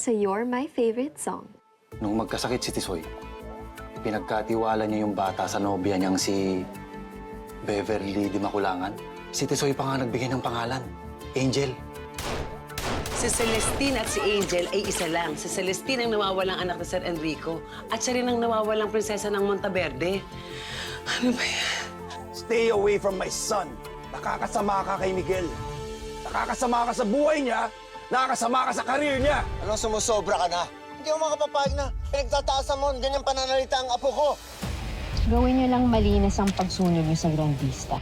sa You're My Favorite Song. Nung magkasakit si Tisoy, pinagkatiwala niya yung bata sa nobya niyang si Beverly Di Makulangan. Si Tisoy pa nga nagbigay ng pangalan, Angel. Si Celestine at si Angel ay isa lang. Si Celestine ang nawawalang anak ni Sir Enrico at siya rin ang nawawalang prinsesa ng Monteverde. Ano ba yan? Stay away from my son. Nakakasama ka kay Miguel. Nakakasama ka sa buhay niya. Nakakasama ka sa karir niya. Anong sumusobra ka na? Hindi ako makapapayag na pinagtataasan mo ganyan pananalita ang apo ko. Gawin niyo lang malinis ang pagsunod niyo sa Grand Vista.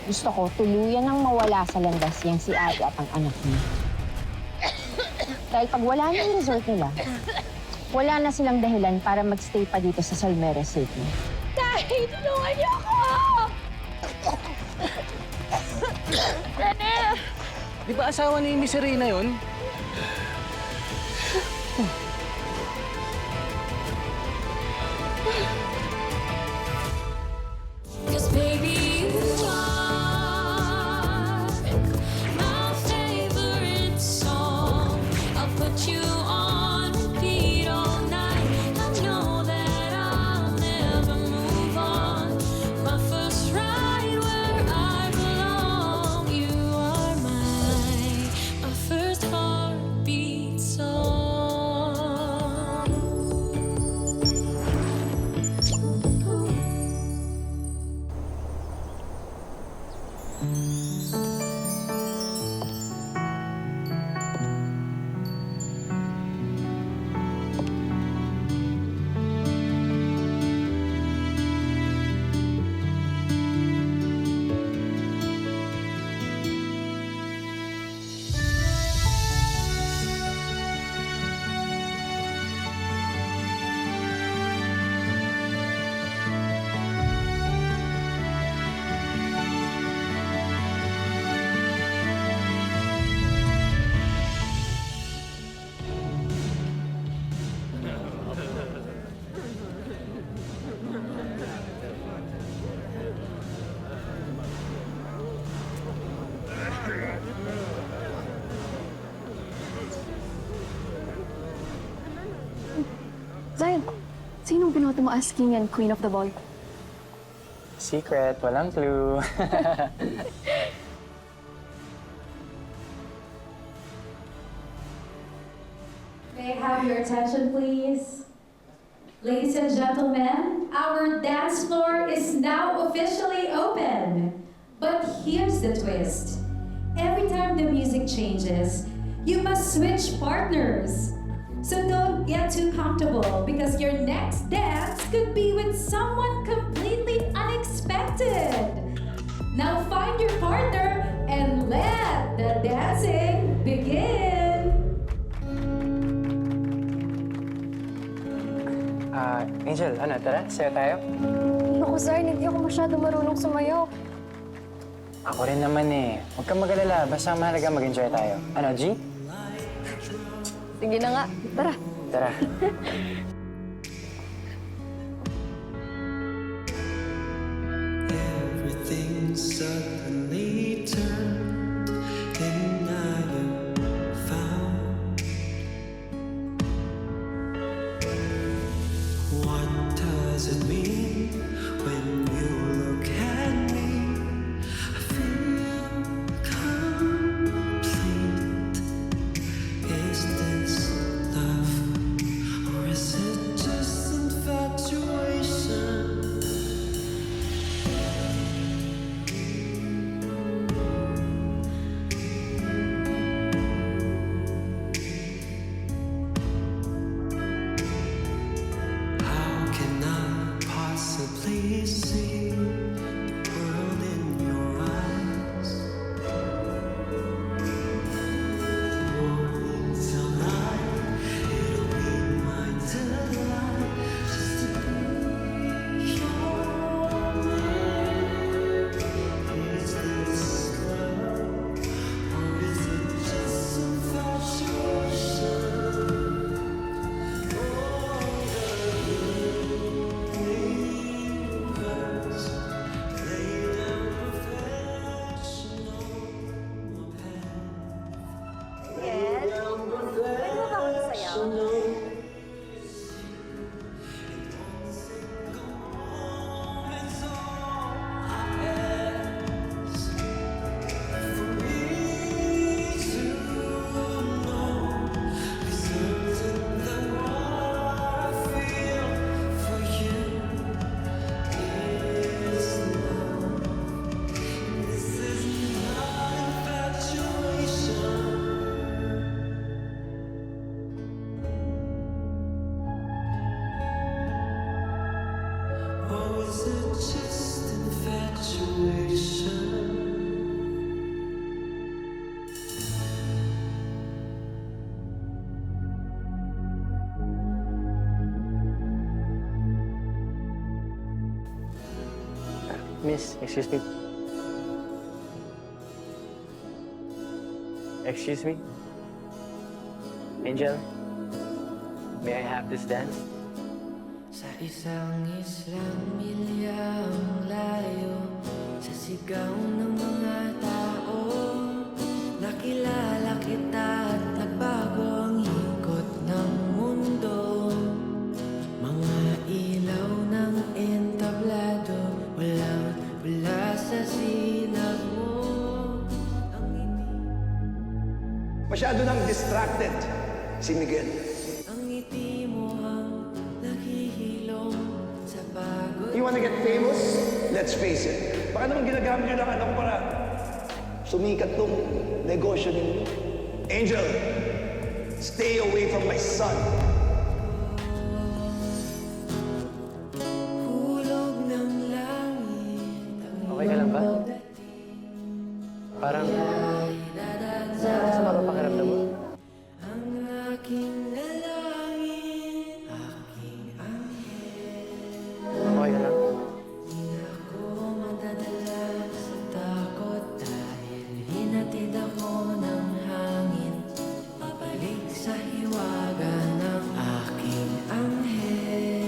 Gusto ko tuluyan ang mawala sa landas yang si Ate at ang anak niya. Dahil pag wala na yung resort nila, wala na silang dahilan para magstay pa dito sa Salmera City. Tay, tulungan niyo ako! Rene! Di ba asawa ni Miss Serena yun? Cause baby, you are my favorite song. I'll put you on repeat all night. I know that I'll never move on. My first ride where I belong. You are my first heartbeat song. Zion, sinong binoto mo as king and queen of the ball? Secret, walang clue. May I have your attention, please? Ladies and gentlemen, our dance floor is now officially open. But here's the twist. Every time the music changes, you must switch partners. So don't get too comfortable because your next dance could be with someone completely unexpected. Now find your partner and let the dancing begin. Angel, ano, tara, sayo tayo? Naku, Zion, hindi ako masyado marunong sumayaw. Ako rin naman eh. Huwag kang mag-alala, basta mahalaga mag-enjoy tayo. Ano, G? Sige na nga, tara. Tara. Everything suddenly turned and I am found. What does it mean when you look at me? I feel complete. Is this love or is it just infatuation? shall know. Or is it just infatuation? Miss, excuse me. Excuse me? Angel? May I have this dance? Sa isang islang milyang layo, sa sigaw ng mga tao, nakilala kita at nagbago ang ikot ng mundo. Mga ilaw ng entablado, wala sa sinag mo. Masyado nang distracted si Miguel. Ang ngiti mo ang naghihilom sa pagod. You wanna get famous? Let's face it. Baka naman ginagamit nyo ng anak ko para sumikat tong negosyo ninyo. Angel, stay away from my son. Hulog ng langit. Okay ka lang ba? Parang... Sama ba pakiramdam mo? Ang aking nalangin, aking anghel. Okay ka lang? Di ako madadala sa takot dahil hinatid ako ng hangin. Pabalik sa hiwaga ng aking anghel.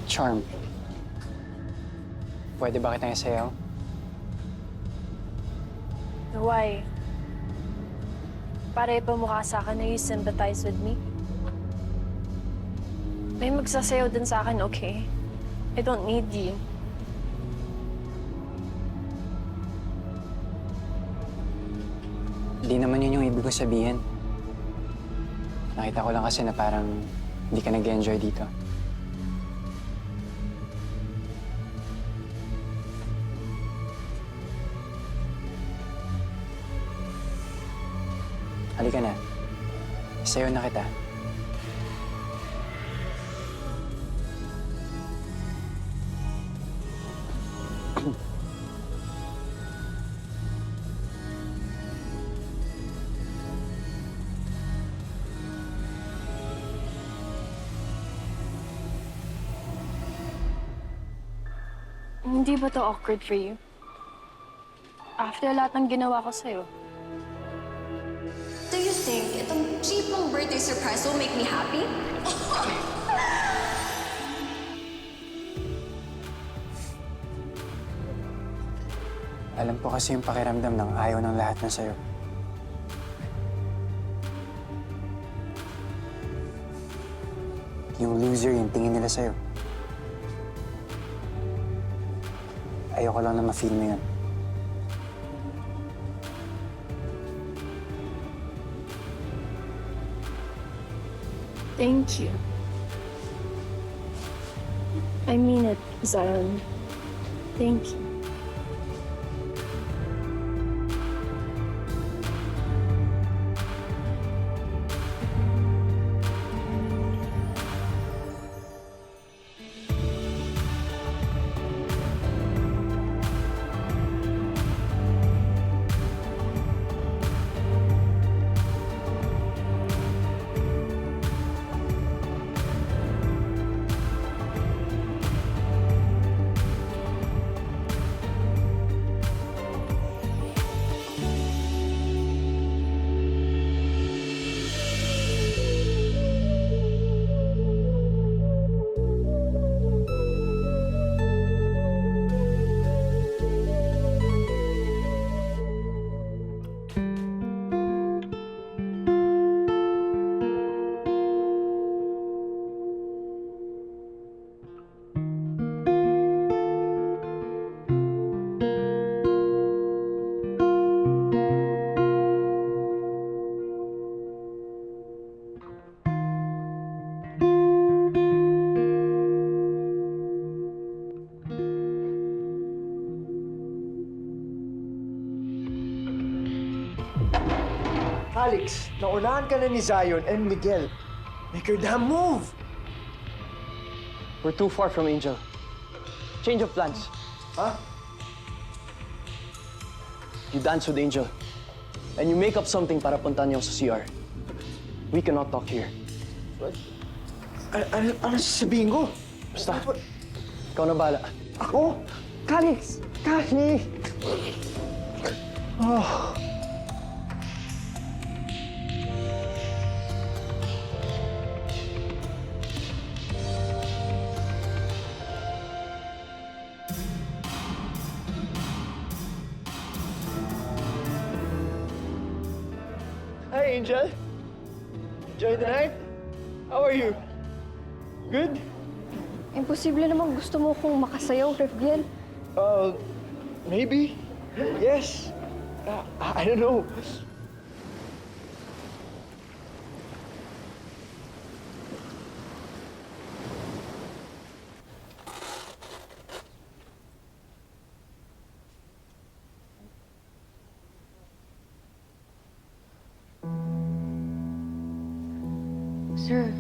Charm. Pwede ba kitang isayaw? Why? Para ipamukha sa akin na you sympathize with me? May magsasayaw din sa akin, okay? I don't need you. Hindi naman yun yung ibig ko sabihin. Nakita ko lang kasi na parang hindi ka nag-enjoy dito. Halika na. Sayo na kita. Hindi ba to awkward for you? After lahat ng ginawa ko sa'yo. Do you think itong cheap mong birthday surprise will make me happy? Alam ko kasi yung pakiramdam ng ayaw ng lahat na sa'yo. Yung loser yung tingin nila sa'yo. Ayoko lang na ma-feel mo yun. Thank you. I mean it, Zion. Thank you. Alex, naunahan ka na ni Zion and Miguel. Make your damn move! We're too far from Angel. Change of plans. Huh? You dance with Angel. And you make up something para puntahan niyo sa CR. We cannot talk here. Ano sasabihin ko? Basta, ikaw na bahala. Ako? Calix! Kali! Oh. Hi, Angel. Enjoy the night? How are you? Good? Imposible naman gusto mo kong makasayaw, Refgiel. Maybe. Yes. I don't know. Sir,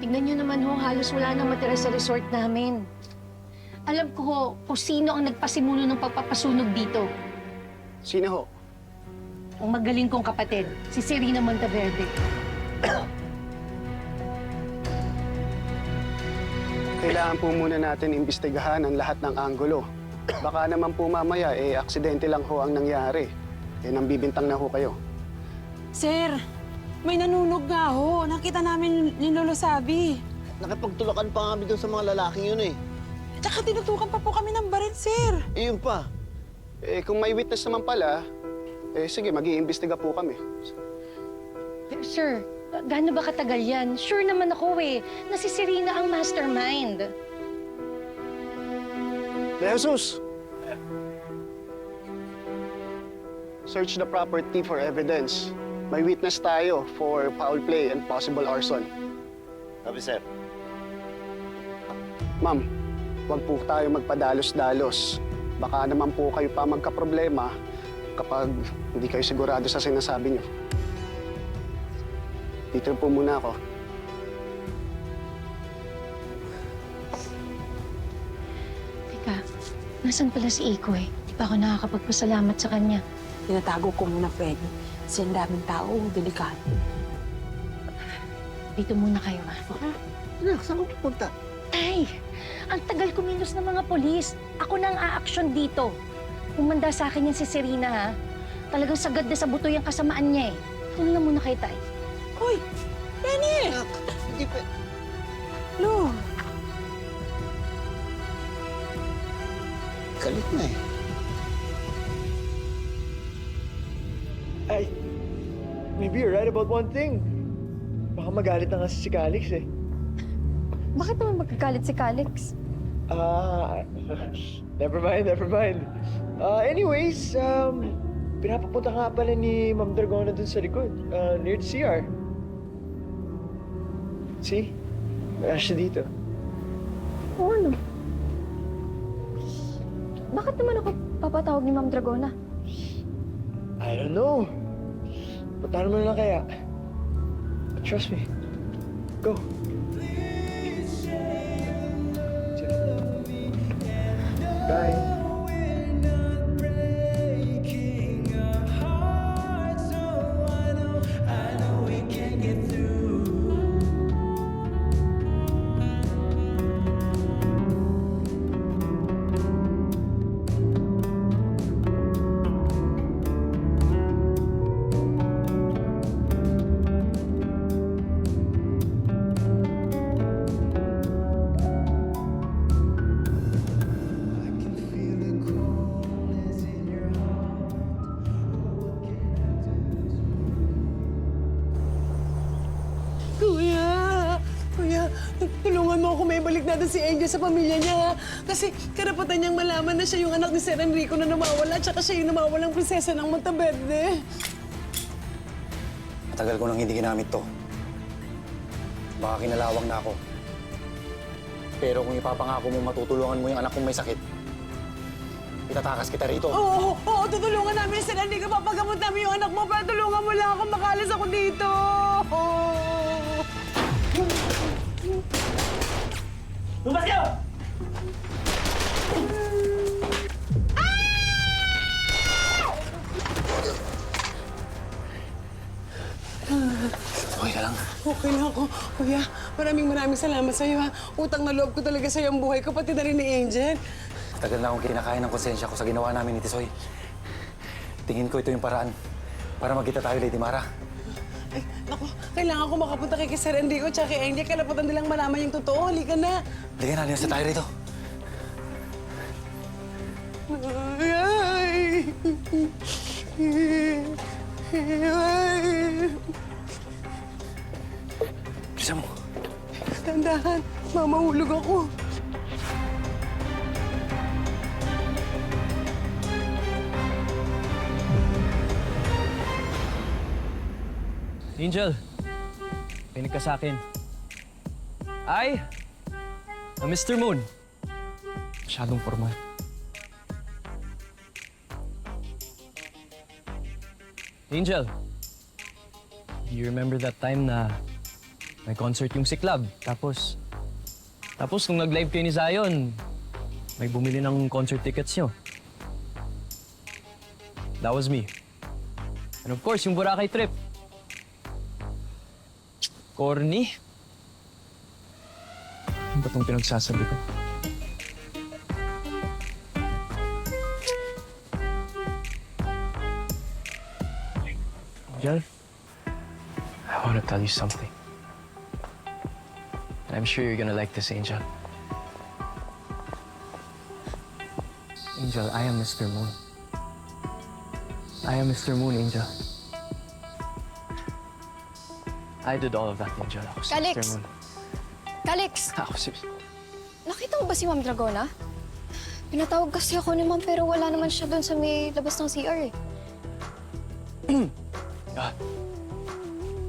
tingnan niyo naman ho, halos wala nang matira sa resort namin. Alam ko ho kung sino ang nagpasimulo ng pagpapasunog dito. Sino ho? Ang magaling kong kapatid, si Serena Monteverde. Kailangan po muna natin imbestigahan ang lahat ng anggulo. Baka naman po mamaya, aksidente lang ho ang nangyari. Nang bibintang na ho kayo. Sir, may nanunog nga ho. Nakita namin ni Lolo Sabi. Nakipagtulakan pa kami doon sa mga lalaking yun eh. Tsaka tinutukan pa po kami ng baril, sir. Iyon pa. Kung may witness naman pala, sige, mag-iimbestiga po kami. Sir, gaano ba katagal yan? Sure naman ako na si Serena ang mastermind. Jesus! Search the property for evidence. May witness tayo for foul play and possible arson. Sabi, sir. Ma'am, huwag po tayo magpadalos-dalos. Baka naman po kayo pa magkaproblema kapag hindi kayo sigurado sa sinasabi niyo. Dito po muna ako. Teka, nasan pala si Iko Di pa ako nakakapagpasalamat sa kanya. Tinatago ko muna, Freddy. Kasi ang daming tao, delikado. Dito muna kayo, ha? Anak, saan ka pupunta? Tay, ang tagal kumilos ng mga polis. Ako na ang a-action dito. Umanda sa akin yan si Serena, ha? Talagang sagad na sa buto yung kasamaan niya, Tuloy na muna kayo, Tay. Hoy! Penny! Anak, hindi pa... Lo! Galit na eh. Ay, maybe you're right about one thing. Baka magalit na nga si Calix eh. Bakit naman magkagalit si Calix? Never mind, never mind. Anyways, pinapapunta nga pala ni Ma'am Dragona dun sa likod, near the CR. See? Wala siya dito. Oo, ano? Bakit naman ako papatawag ni Ma'am Dragona? I don't know. Puntahan mo na lang kaya. But trust me. Go. Bye. Kuya, tulungan mo ako may balik natin si Angel sa pamilya niya, ha? Kasi karapatan niyang malaman na siya yung anak ni Sir Enrico na nawawala, tsaka siya yung nawawalang prinsesa ng Monteverde. Matagal ko nang hindi ginamit to. Baka kinalawang na ako. Pero kung ipapangako mo matutulungan mo yung anak kong may sakit, Itatakas kita rito. Oo, tutulungan namin si Enrico. Papagamot namin yung anak mo, pero tulungan mo lang ako, makalis ako dito. Lumabas kayo! Okay ka lang. Okay na ako. Kuya, maraming salamat sa'yo, ha. Utang na loob ko talaga sa'yo ang buhay ko, pati na rin ni Angel. Tagal na akong kinakain ng konsensya ko sa ginawa namin ni Tisoy. Tingin ko ito yung paraan para magkita tayo, Lady Mara. Ay, naku, kailangan ko makapunta kay Sir Enrico at kay Angel. Kailangan nilang malaman yung totoo. Halika na. Halika na, linas na tayo rito. Bilisan mo. Tandahan, mamahulog ako. Angel, pinig ka sa akin. Ay, Mr. Moon. Masyadong formal. Angel, you remember that time na may concert yung si Club? Tapos nung nag-live kayo ni Zion, may bumili ng concert tickets nyo. That was me. And of course, yung Boracay trip. Corny? Ano ba itong pinagsasabi ko? Angel, I want to tell you something. And I'm sure you're gonna like this, Angel. Angel, I am Mr. Moon. I am Mr. Moon, Angel. I did all of that, Angel. Ako si Calix! Mr. Moon. Calix! Ako si... Nakita mo ba si Ma'am Dragona? Pinatawag kasi ako ni Ma'am pero wala naman siya doon sa may labas ng CR eh. Ah,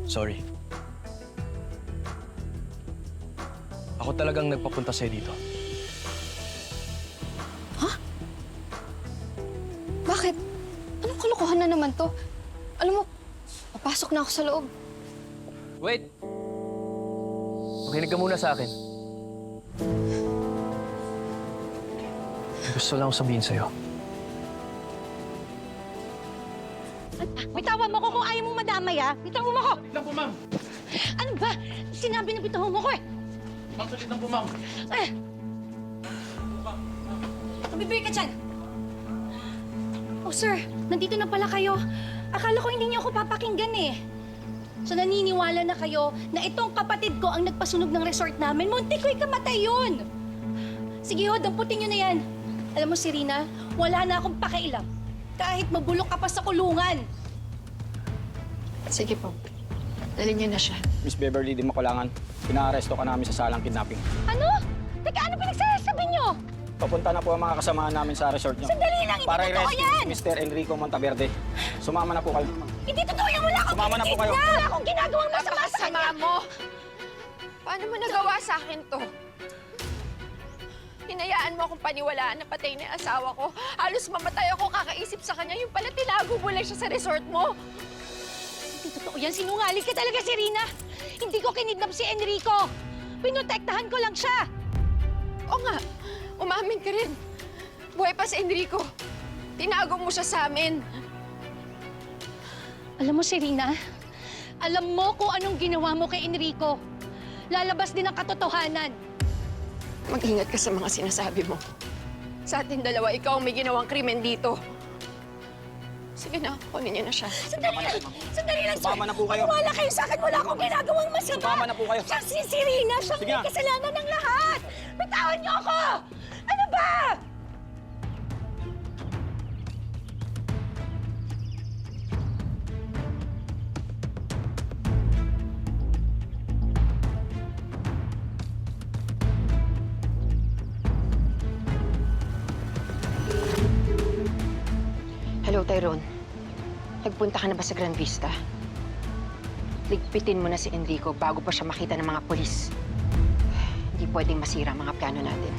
sorry. Ako talagang nagpapunta sa'yo dito. Bakit? Anong kalokohan na naman to? Alam mo, papasok na ako sa loob. Wait! Makinig ka muna sa akin. Gusto lang akong sabihin sa'yo. Bitawan mo ko kung ayaw mong madamay, ha? Bitawan mo ko! Lang po, ma'am. Ano ba? Sinabi na bitawan mo ko, eh! Ma'am, sulit lang po, ma'am. Tumibig ka dyan! Oh, sir. Nandito na pala kayo. Akala ko hindi niyo ako papakinggan, eh. So naniniwala na kayo na itong kapatid ko ang nagpasunog ng resort namin. Muntik ko'y kamatay yun! Sige ho, damputin niyo na yan. Alam mo, Serena, wala na akong pakialam. Kahit mabulok ka pa sa kulungan. Sige po. Dalhin niyo na siya. Miss Beverly Di Makulangan, pinaaresto ka namin sa salang kidnapping. Ano? Teka, ano pinagsasabi niyo? Papunta na po ang mga kasamahan namin sa resort niyo. Sandali lang, hindi Para totoo i-rescue yan! si Mr. Enrico Montaverde. Sumama na po kayo. Hindi totoo yan! Wala akong Sumama na po kayo. Wala akong ginagawang masama sa kanya! mo! Paano mo nagawa sa akin to? Hinayaan mo akong paniwalaan na patay na yung asawa ko. Halos mamatay ako kakaisip sa kanya. Yung pala tinago mo lang siya sa resort mo. Hindi totoo yan. Sinungaling ka talaga, Serena! Hindi ko kinidnap si Enrico! Pinotektahan ko lang siya! Oo nga, umamin ka rin. Buhay pa si Enrico. Tinago mo siya sa amin. Alam mo, Serena, alam mo kung anong ginawa mo kay Enrico. Lalabas din ang katotohanan. Mag-ingat ka sa mga sinasabi mo. Sa atin dalawa, ikaw ang may ginawang krimen dito. Sige na, kunin niyo na siya. Sandali lang! Sandali lang, sir! Sumama na po kayo. Wala kayo sa akin! Wala akong ginagawang masama! Sumama na po kayo. Siyang si Serena! Siyang Sige may na. kasalanan ng lahat! Bitawan niyo ako! Ano ba? Hello, Tyrone. Nagpunta ka na ba sa Grand Vista? Ligpitin mo na si Enrico bago pa siya makita ng mga polis. Hindi pwedeng masira ang mga plano natin.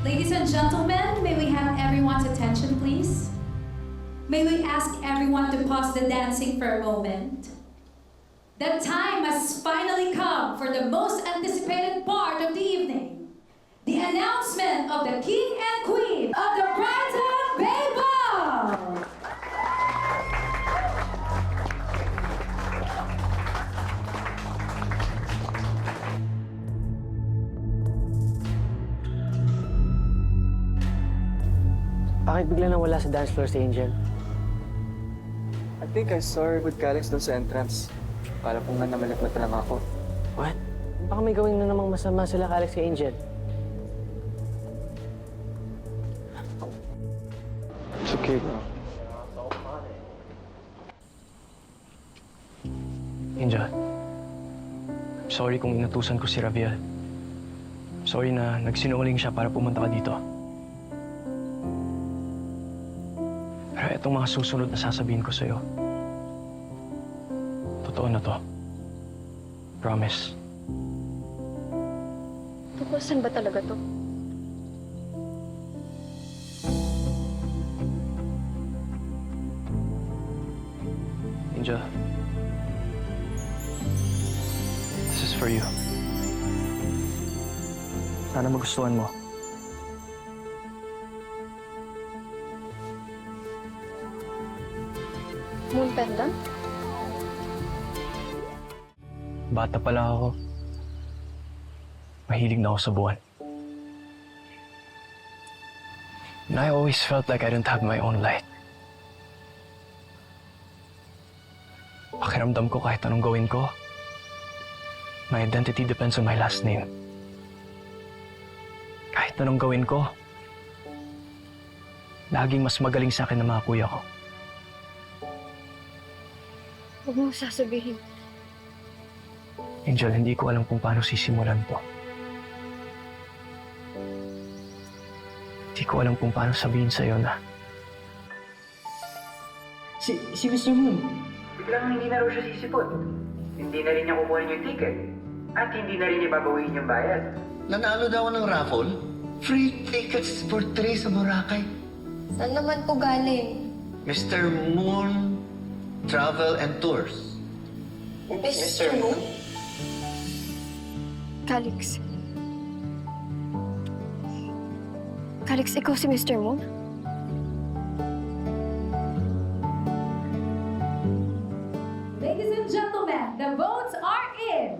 Ladies and gentlemen, may we have everyone's attention, please? May we ask everyone to pause the dancing for a moment? The time has finally come for the most anticipated part of the evening. The announcement of the King and Queen of the Brighton Bay Ball! Bakit bigla nang wala sa dance floor si Angel? I think I saw her with Calix doon sa entrance. Para pong namalikot lang ako. What? Baka may gawin na namang masama sila Calix kay Angel. It's okay, bro. Angel, I'm sorry kung inutusan ko si Raviel. Sorry na nagsinungaling siya para pumunta ka dito. Pero itong mga susunod na sasabihin ko sa'yo, totoo na to. Promise. Tungkol saan ba talaga to? Angel, this is for you. Sana magustuhan mo. Moon pendant? Bata pa lang ako. Mahilig na ako sa buwan. And I always felt like I didn't have my own light. Pakiramdam ko kahit anong gawin ko, my identity depends on my last name. Kahit anong gawin ko, laging mas magaling sa akin ng mga kuya ko. Huwag mo sasabihin. Angel, hindi ko alam kung paano sisimulan to. Hindi ko alam kung paano sabihin sa'yo na Si Mr. Moon, biglang hindi na raw siya sisipot. Hindi na rin niya kukunin yung ticket. At hindi na rin niya babawiin yung bayad. Nanalo daw ng raffle? Free tickets for 3 sa Boracay. Saan naman po galing? Mr. Moon Travel and Tours. Mr. Moon? Calix. Calix, ikaw si Mr. Moon? Ladies and gentlemen, the votes are in.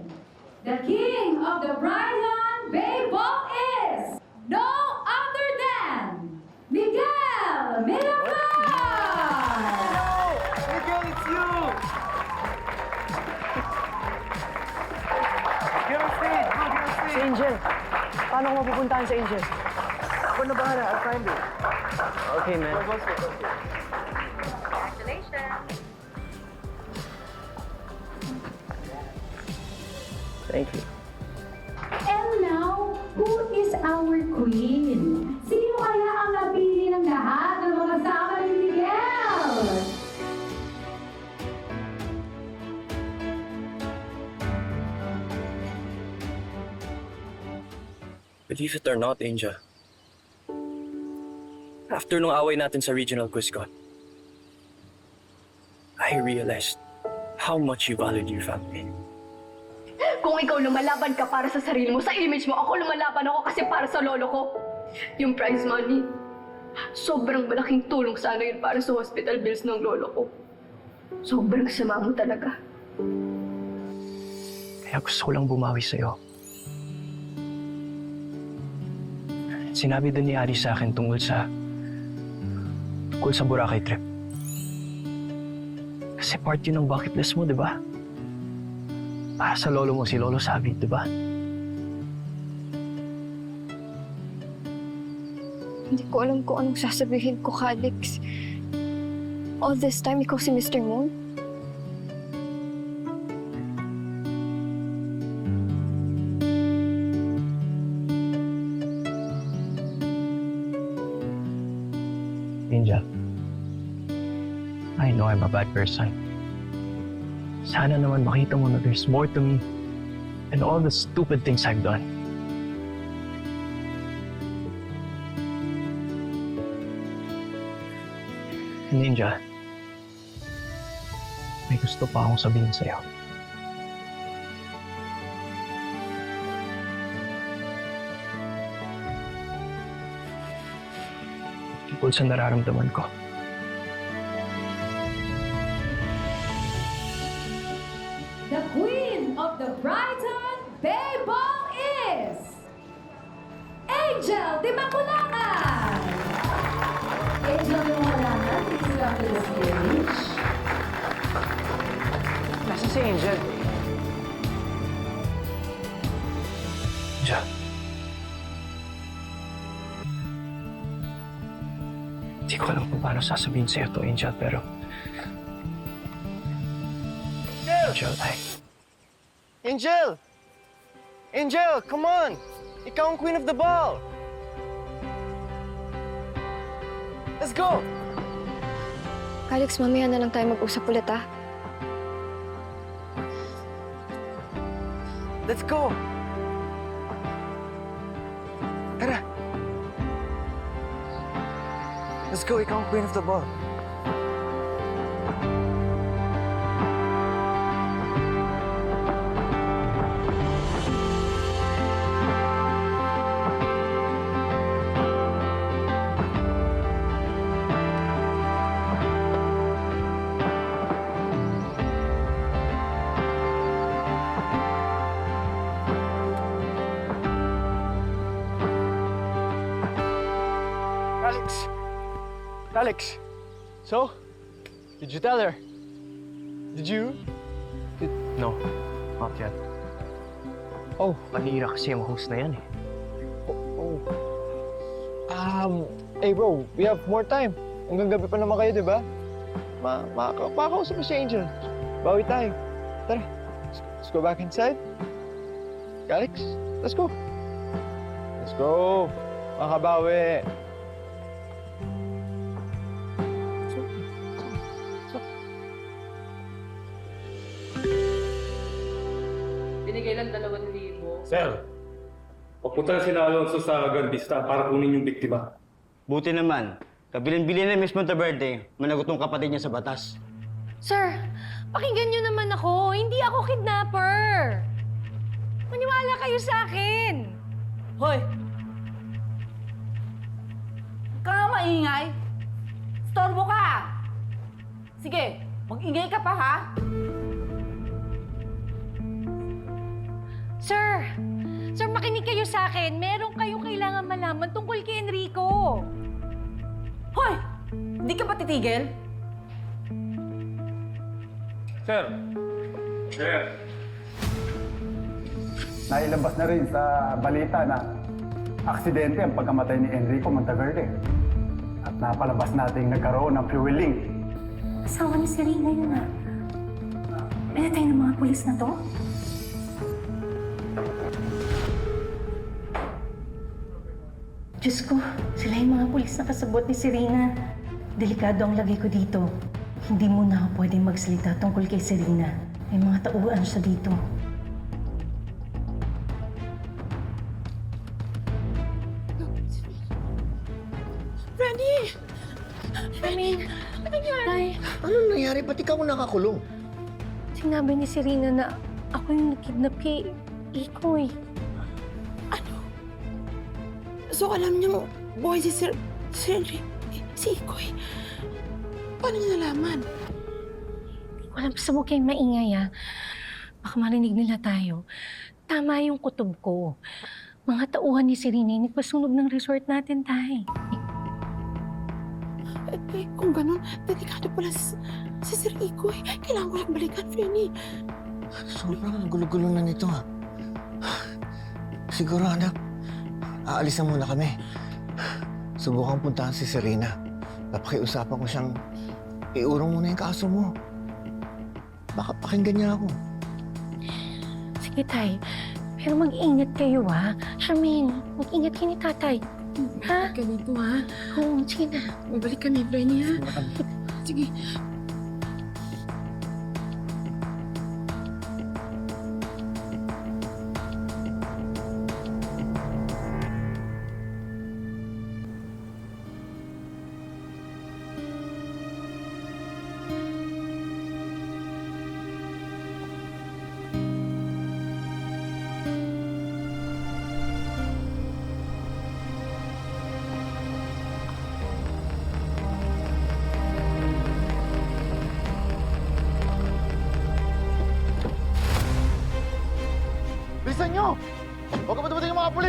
The king of the Brighton Bay Ball is no other than Miguel Miracle! Miguel, it's you! Get on stage, bro! Get on stage! Si Angel. Paano ko mapupuntahan sa Angel? Ako na bahala. I'll find it. Okay, man. Thank you. And now, who is our queen? Sino kaya ang napili ng lahat ng mga kasama ni Miguel? believe it or not, Angel. After nung away natin sa regional quiz con, I realized how much you valued your family. Kung ikaw lumalaban ka para sa sarili mo, sa image mo, ako lumalaban ako kasi para sa lolo ko. Yung prize money, sobrang malaking tulong sana yun para sa hospital bills ng lolo ko. Sobrang sama mo talaga. Kaya gusto ko lang bumawi sa'yo. Sinabi din ni Ari sa akin tungkol sa Boracay trip. Kasi part yun ng bucket list mo, di ba? Para sa lolo mo, si Lolo Sabi, di ba? Hindi ko alam kung anong sasabihin ko, Calix. All this time, ikaw si Mr. Moon? Angel, I know I'm a bad person. Sana naman makita mo na there's more to me and all the stupid things I've done. Ninja, may gusto pa akong sabihin sa'yo. Tungkol sa nararamdaman ko. The queen of the Brighton Bay Ball is Angel de Maculangan! Angel de Maculangan, please come to the stage. Nasaan si Angel? Ninja. Hindi ko alam kung paano sasabihin sa'yo to, Angel, pero... Angel, Angel! Angel, come on! Ikaw ang queen of the ball! Let's go! Alex, mamaya na lang tayo mag-usap ulit, ah. Let's go! Tara! Let's go, ikaw ang queen of the ball. Alex, so, did you tell her? Did you? No, not yet. Oh, panira kasi yung host na yan eh. Hey bro, we have more time. Hanggang gabi pa naman kayo, di ba? Makakausap mo si Angel. Bawi tayo. Tara, let's go back inside. Alex, let's go. Let's go. Makabawi. Binigay lang 2,000. Sir, papunta na sila Alonso sa Grandista para kunin yung biktima. Buti naman. Kabilin-bilin na Miss Monteverde, managot ng kapatid niya sa batas. Sir, pakinggan niyo naman ako. Hindi ako kidnapper. Maniwala kayo sa akin. Hoy! Huwag ka nga maingay. Storbo ka! Sige, mag-ingay ka pa, ha? Sir, sir, makinig kayo sa akin. Meron kayong kailangan malaman tungkol kay Enrico. Hoy! Hindi ka ba titigil? Sir! Sir! Nailabas na rin sa balita na aksidente ang pagkamatay ni Enrico Monteverde. At napalabas nating nagkaroon ng fuel link. Asawa ni Serena yun, ah. Pinatay ng mga pulis na to? Diyos ko, sila yung mga pulis na kasabot ni Serena. Delikado ang lagay ko dito. Hindi muna ako pwedeng magsalita tungkol kay Serena. May mga tauhan siya dito. Freddy! Ano nangyari? Anong nangyari? Ba't ikaw nakakulong? Sinabi ni Serena na ako yung nakidnap kay Ikoy. So alam niyo, boy, si Ikoy. Paano niya nalaman? Walang basta mo kayong maingay, ah. Baka marinig nila tayo. Tama yung kutob ko. Mga tauhan ni Serena yung nagpasunog ng resort natin, tay. Kung ganun, delikado pala si Sir Ikoy. Kailangan ko lang balikan, Frenny. Sobrang gulo-gulo na nito, ha? Siguro, anak, aalis na muna kami. Subukan puntahan si Serena. Napakiusapan ko siyang iurong muna yung kaso mo. Baka pakinggan niya ako. Sige, tay. Pero mag-ingat kayo, ha? Charmaine, mag-ingat kayo ni tatay. Ha? Ganito, ha? Oo, sige na. Mabalik kami, Frenny, ha? Sige.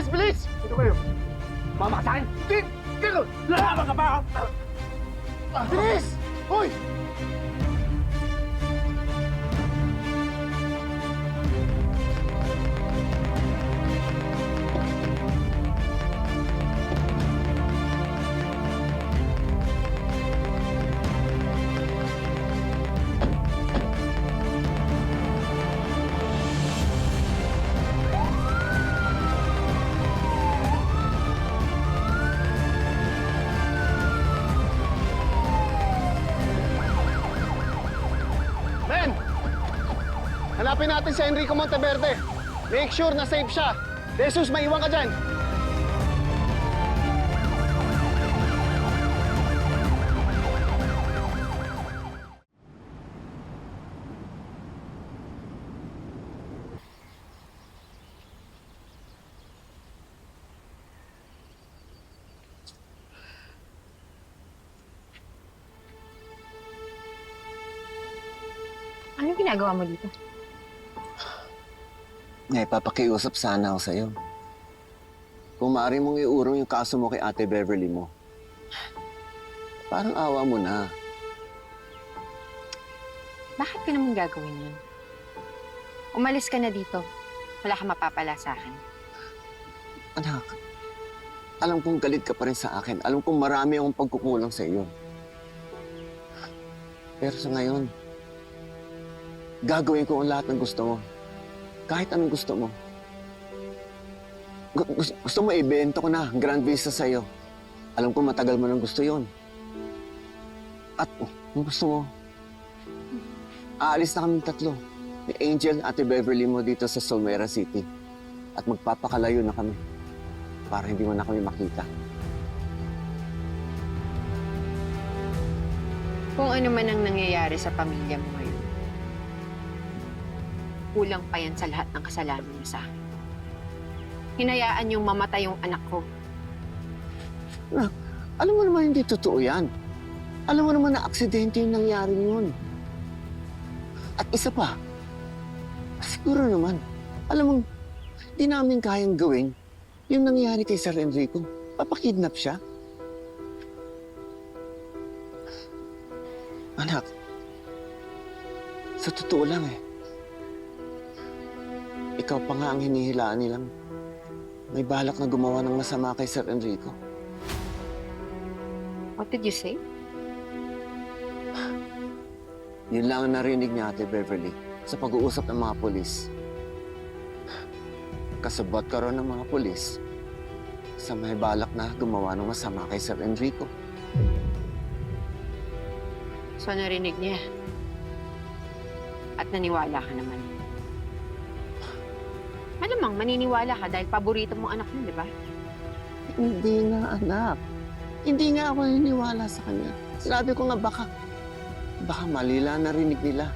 bilis! Ito kayo. Mama ka sa akin. Tigil! Lalaban ka pa ako! Bilis! Hoy! Men! Hanapin natin si Enrico Monteverde. Make sure na safe siya. Jesus, maiwan ka dyan. Ano ginagawa mo dito? Papakiusap sana ako sa'yo. Kung maaari mong iurong yung kaso mo kay Ate Beverly mo. Parang awa mo na. Bakit ka naman gagawin yun? Umalis ka na dito. Wala kang mapapala sa akin. Anak, alam kong galit ka pa rin sa akin. Alam kong marami akong pagkukulang sa iyo. Pero sa ngayon, gagawin ko ang lahat ng gusto mo. Kahit anong gusto mo. Gusto mo ibenta ko na Grand Vista sa'yo. Alam ko matagal mo nang gusto yon. At kung gusto mo, aalis na kaming tatlo. Ni Angel at Beverly mo dito sa Solmera City. At magpapakalayo na kami. Para hindi mo na kami makita. Kung ano man ang nangyayari sa pamilya mo ngayon, kulang pa yan sa lahat ng kasalanan mo sa akin. Hinayaan niyong mamatay yung anak ko. Alam mo naman hindi totoo yan. Alam mo naman na aksidente yung nangyari yun. At isa pa, siguro naman, alam mo, di namin kayang gawin yung nangyari kay Sir Enrico. Papakidnap siya. Anak, sa totoo lang ikaw pa nga ang hinihilaan nilang may balak na gumawa ng masama kay Sir Enrico. What did you say? Yun lang ang narinig niya, Ate Beverly, sa pag-uusap ng mga polis. Kasabot ka ron ng mga polis sa may balak na gumawa ng masama kay Sir Enrico. So narinig niya. At naniwala ka naman. Malamang maniniwala ka dahil paborito mong anak mo, di ba? Hindi nga, anak. Hindi nga ako naniniwala sa kanya. Sinabi ko nga baka malila narinig nila.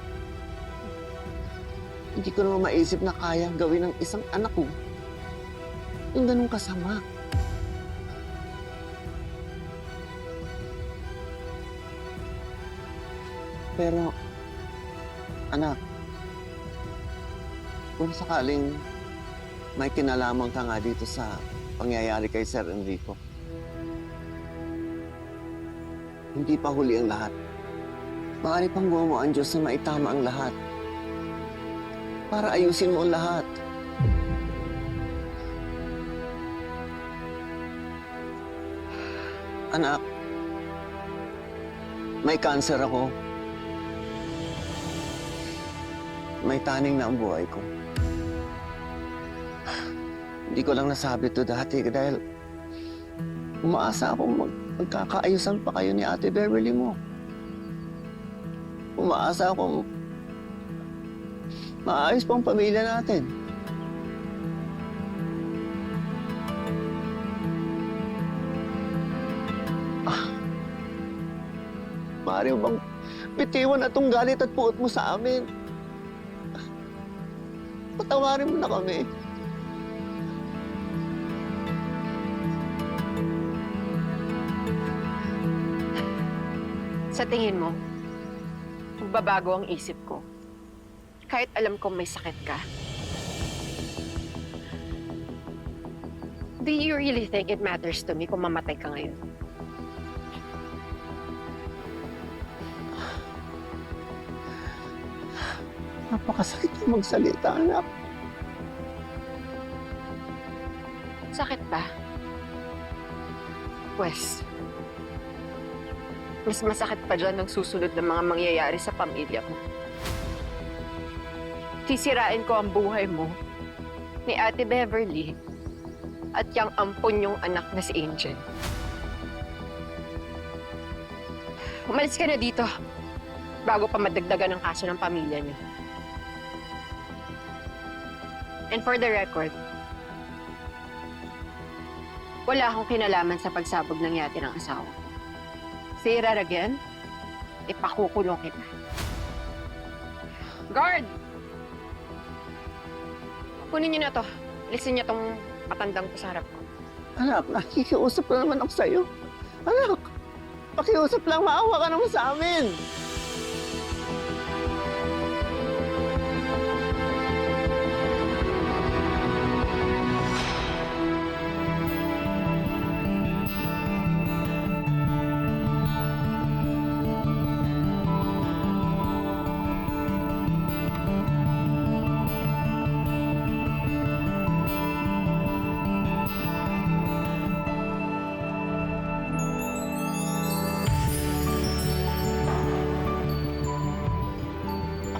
Hindi ko naman maisip na kaya gawin ng isang anak ko yung ganun kasama. Pero, anak, kung sakaling may kinalaman ka nga dito sa pangyayari kay Sir Enrico, hindi pa huli ang lahat. Maaari pang gumawa ang Diyos na maitama ang lahat. Para ayusin mo ang lahat. Anak, may cancer ako. May taning na ang buhay ko. Hindi ko lang nasabi ito dati dahil umaasa akong magkakaayusan pa kayo ni Ate Beverly mo. Umaasa akong maayos pang pamilya natin. Maaari mo bang bitiwan na itong galit at puot mo sa amin? Patawarin mo na kami. Sa tingin mo, magbabago ang isip ko. Kahit alam kong may sakit ka. Do you really think it matters to me kung mamatay ka ngayon? Napakasakit na magsalita, anak. Sakit ba? Wes, mas masakit pa dyan ang susunod na mga mangyayari sa pamilya mo. Sisirain ko ang buhay mo, ni Ate Beverly, at yang ampon yung anak na si Angel. Umalis ka na dito, bago pa madagdagan ang kaso ng pamilya niyo. And for the record, wala akong kinalaman sa pagsabog ng yate ng asawa. Say that again, ipakukulong kita. Guard! Kunin niyo na to. Alisin niyo tong patandang ko sa harap ko. Anak, nakikiusap na naman ako sa'yo. Anak, pakiusap lang, maawa ka naman sa amin.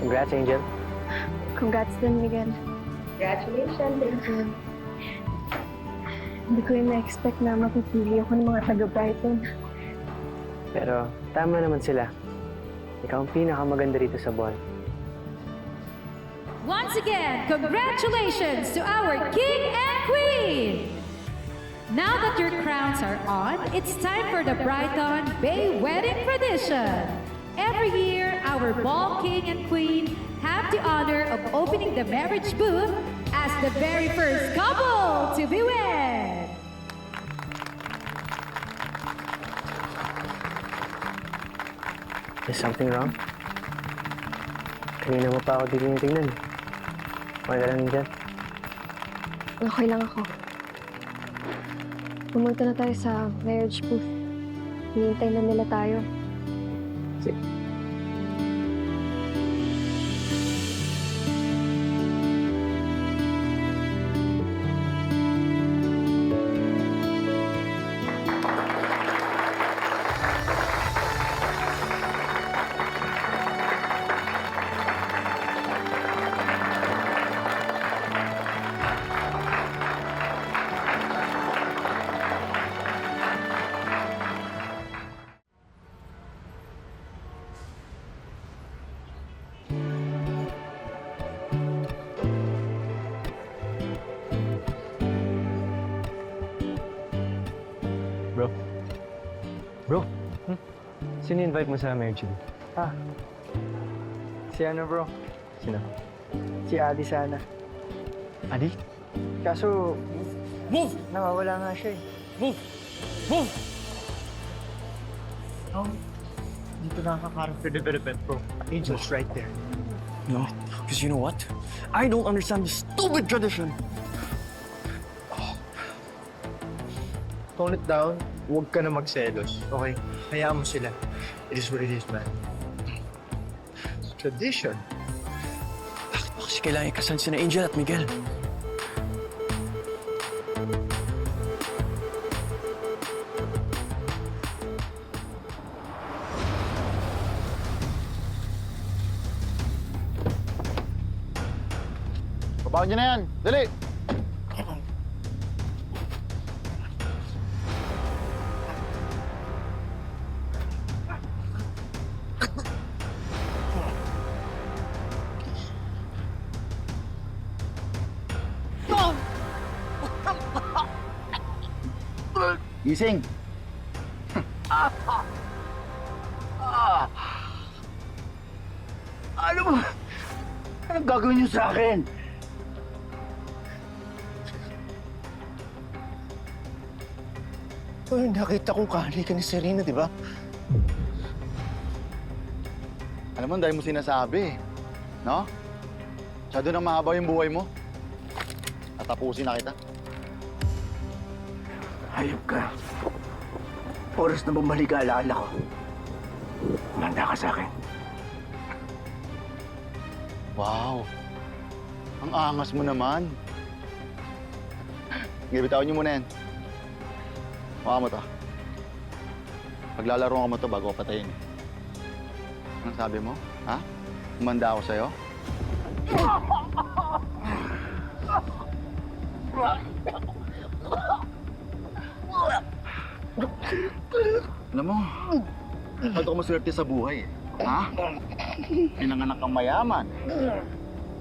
Congrats, Angel. Congrats din, Miguel. Congratulations, Angel. Hindi ko yung na-expect na mapipili ako ng mga taga-Brighton. Pero tama naman sila. Ikaw ang pinakamaganda rito sa ball. Once again, congratulations to our King and Queen! Now that your crowns are on, it's time for the Brighton Bay Wedding Tradition. Every year, our ball king and queen have the honor of opening the marriage booth as the very first couple to be wed. Is something wrong? Kanina mo pa ako tingnan. Okay ka lang, Angel? Okay lang ako. Pumunta na tayo sa marriage booth. Hinihintay na nila tayo. Sige. Bro, sino invite mo sa marriage booth? Si ano bro? Sino? Si Adi sana. Adi? Kaso, nawawala nga siya eh. Move! Oh, dito nakakakarap for development bro. Angel's right there. No, because you know what? I don't understand this stupid tradition. Tone it down. Huwag ka na magselos, okay? Hayaan mo sila. It is what it is, man. Tradition. Bakit ba kasi kailangan ikasal si na Angel at Miguel? Babaon niyo na yan. Dali! Gising! Ano ba? Anong gagawin niyo sa akin? Oh, nakita kong kahali ka ni Serena, di ba? Alam mo, dahil mo sinasabi, no? Masyado nang mahaba yung buhay mo. Tatapusin na kita. Hayop ka. Oras na bumalik alaala ko. Manda ka sa akin. Wow! Ang angas mo naman. Sige, bitawan niyo muna yan. Mukha mo to. Paglalaro mo to bago ko patayin. Anong sabi mo? Ha? Umanda ako sa'yo? Alam mo, ba't ako maswerte sa buhay eh? Ha? Pinanganak kang mayaman.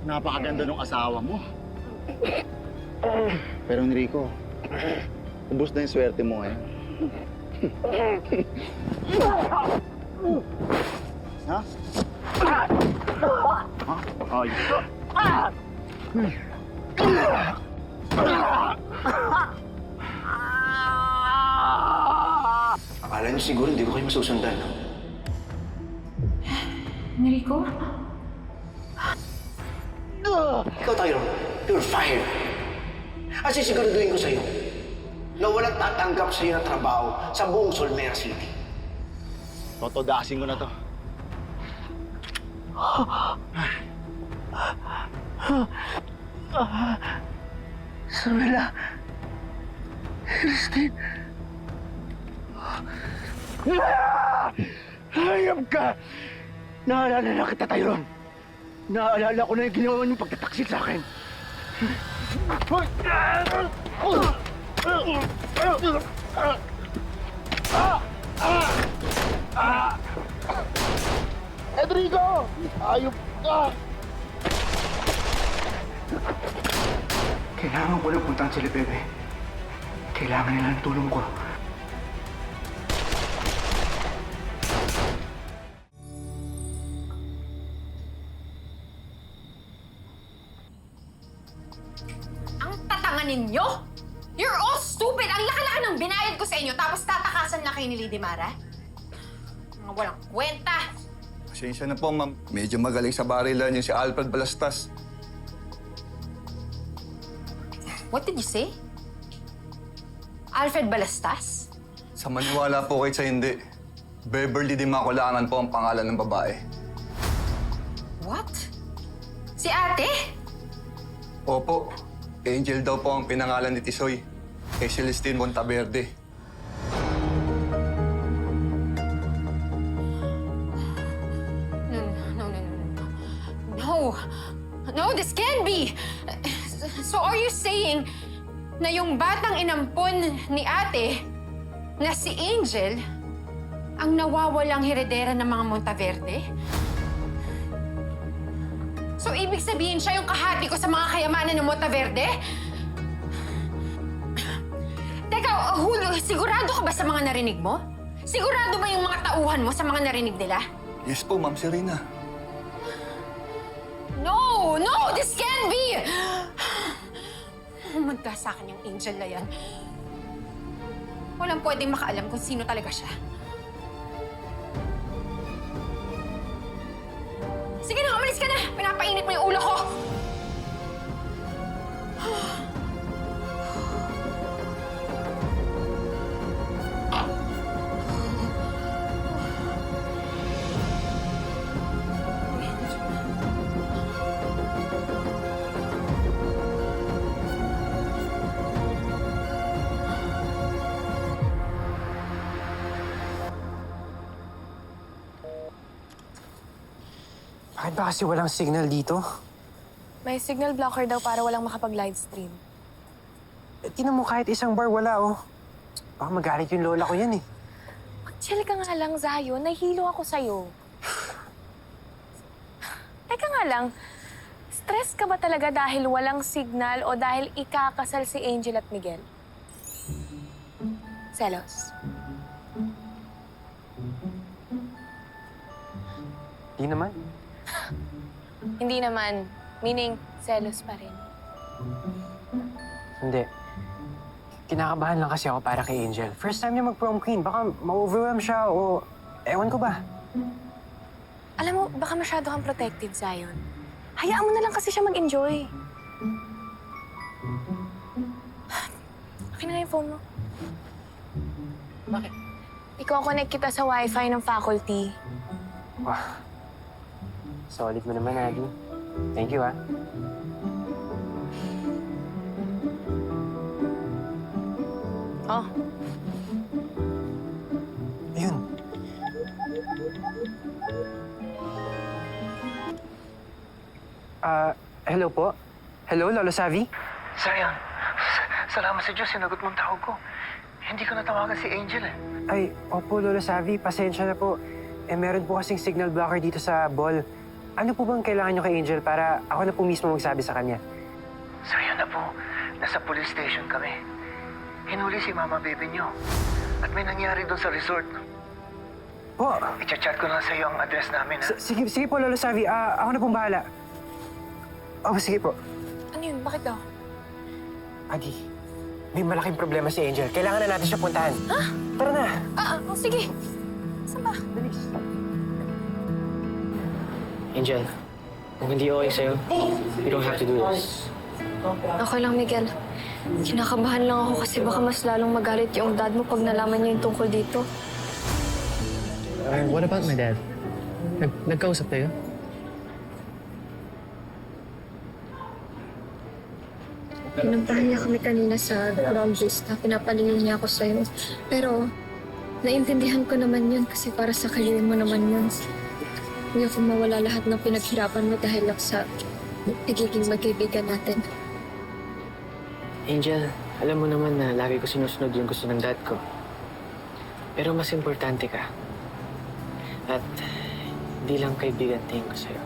Napakaganda ng asawa mo. Pero Enrico, ubos na yung swerte mo eh. Ha? Ha? Ayos. Akala niyo siguro hindi ko kayo masusundan, no? Enrico? Ikaw, Tyrone, you're fired. At sisiguraduhin ko sa'yo na walang tatanggap sa'yo na trabaho sa buong Solmera City. Totodasin ko na to. Isabela. Christine. Hayop ka! Naalala na kita, Tyrone. Naalala ko na yung ginawa niyong pagtataksil sa akin. Enrico! Ayop ka! Kailangan ko na puntahan sila, Bebe. Kailangan nila ng tulong ko. Ang tatanga ninyo? You're all stupid! Ang laki-laki ng binayad ko sa inyo tapos tatakasan na kayo ni Lady Mara? Mga walang kwenta! Pasensya na po, ma'am. Medyo magaling sa barilan yung si Alfred Balastas. What did you say? Alfred Balastas? Sa maniwala po kayo sa hindi, Beverly Di Maculangan po ang pangalan ng babae. What? Si ate? Opo, Angel daw po ang pinangalan ni Tisoy kay Celestine Montaverde. No, this can't be! So are you saying na yung batang inampon ni ate na si Angel ang nawawalang heredera ng mga Montaverde? So ibig sabihin siya yung kahati ko sa mga kayamanan ng Montaverde? Teka, Julio, sigurado ka ba sa mga narinig mo? Sigurado ba yung mga tauhan mo sa mga narinig nila? Yes po, Ma'am Serena. No! No! This can't be! Umanda sa akin yung Angel na yan. Walang pwedeng makaalam kung sino talaga siya. Sige na, umalis ka na! Pinapainit mo yung ulo ko! Bakit ba kasi walang signal dito? May signal blocker daw para walang makapag-livestream. Tinan mo kahit isang bar wala, oh. Baka magalit yung lola ko yan, eh. Mag-chill ka nga lang, Zion. Nahihilo ako sa'yo. Teka nga lang, stress ka ba talaga dahil walang signal o dahil ikakasal si Angel at Miguel? Selos? Di naman. Hindi naman. Meaning, selos pa rin. Hindi. Kinakabahan lang kasi ako para kay Angel. First time niya mag-prom queen. Baka ma-overwhelm siya o ewan ko ba. Alam mo, baka masyado kang protective, Zion. Hayaan mo na lang kasi siya mag-enjoy. Okay na nga yung phone mo. Bakit? Iko-connect kita sa wifi ng faculty. Wow. Solid mo naman, Aggie. Thank you, ah. Oh. Ayun. Hello po? Hello, Lolo Savi? Sayang. Salamat sa Diyos, sinagot mong tawag ko. Hindi ko natawagan si Angel eh. Ay, opo, Lolo Savi. Pasensya na po. Meron po kasing signal blocker dito sa ball. Ano po bang kailangan nyo kay Angel para ako na po mismo magsabi sa kanya? Sayang na po. Nasa police station kami. Hinuli si Mama Baby nyo. At may nangyari doon sa resort. Po? I-chat ko lang sa iyo ang address namin, ha? Sige po, Lolo Savi. Ako na pong bahala. Oh, sige po. Ano yun? Bakit daw? Adi, may malaking problema si Angel. Kailangan na natin siya puntahan. Ha? Tara na. Sige. Saan ba? Angel, kung hindi okay sa'yo, you don't have to do this. Okay lang, Miguel. Kinakabahan lang ako kasi baka mas lalong magalit yung dad mo pag nalaman niya yung tungkol dito. What about my dad? Nagkausap tayo? Pinuntahan niya kami kanina sa ground vista. Pinapalingin niya ako sa'yo. Pero, naiintindihan ko naman yun kasi para sa career mo naman yun. Hindi ako mawala lahat ng pinaghirapan mo dahil lang sa pagiging magkaibigan natin. Angel, alam mo naman na lagi ko sinusunod yung gusto ng dad ko. Pero mas importante ka. At hindi lang kaibigan tingin ko sa'yo.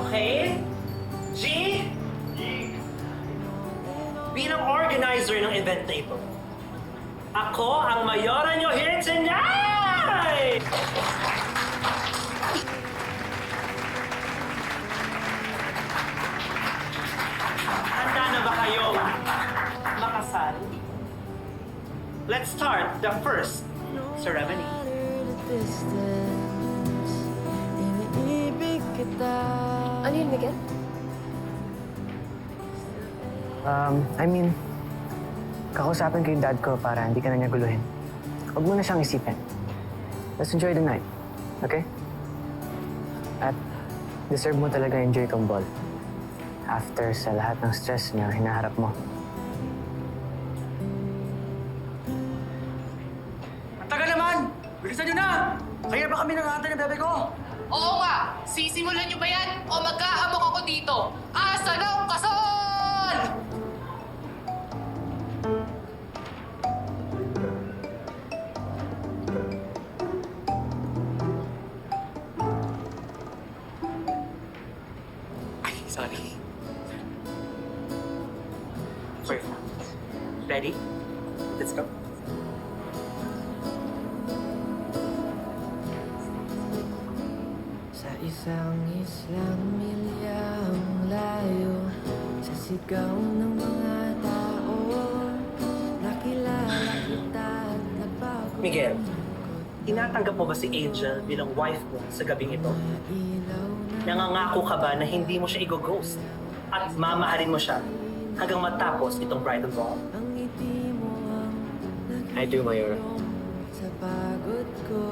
Okay? G? Bilang organizer ng event na ito, ako ang mayora nyo here tonight! Handa na ba kayong makasal? Let's start the first ceremony. Ano yun, Miguel? Kakausapin ko yung dad ko para hindi ka na niya guluhin. Huwag mo na siyang isipin. Let's enjoy the night. Okay? At deserve mo talaga enjoy tong ball. After sa lahat ng stress na hinaharap mo. Ang tagal naman! Bilisan nyo na! Kaya ba kami nangahatan ng bebe ko? Oo nga! Sisimulan niyo ba yan o mag-aamok ako dito? Asa ng kasal! Ay, sorry. Wait. Ready? Let's go. Sa isang islang milyang layo, sa sigaw ng mga tao, nakilala kita at nagbago. Miguel, tinatanggap mo ba si Angel bilang wife mo sa gabing ito? Nangangako ka ba na hindi mo siya i-ghost at mamahalin mo siya hanggang matapos itong bridal ball? I do, Mayora. Sa pagod ko,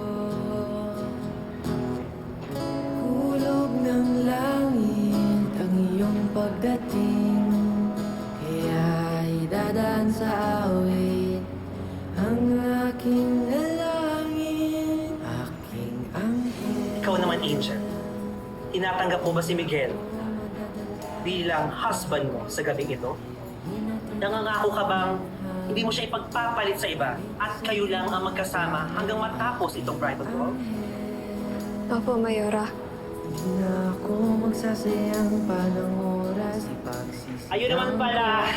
hulog ng langit ang iyong pagdating, kaya idadaan sa awit ang aking dalangin, aking angkin. Ikaw naman, Angel. Tinatanggap mo ba si Miguel bilang husband mo sa gabing ito? Nangangako ka bang hindi mo siya ipagpapalit sa iba at kayo lang ang magkasama hanggang matapos itong bridal ball? Opo, Mayora. Hindi na ako magsasayang pa ng oras, Ayun naman pala,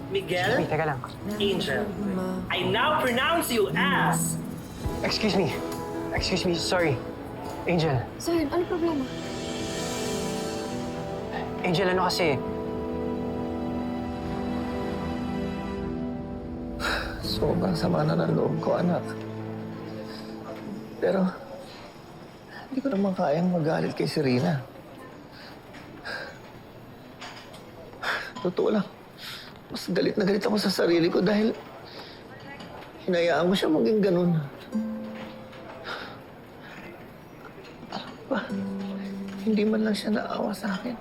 Miguel, Wait, teka lang. Angel, I now pronounce you as... Excuse me, sorry. Angel. Sir, ano problema? Angel, ano kasi? Sobrang sama na ng loob ko, anak. Pero, hindi ko naman kayang magalit kay Serena. Totoo lang. mas galit na galit ako sa sarili ko dahil hinayaan ko siya maging ganun. Alam ba, hindi man lang siya naawa sa akin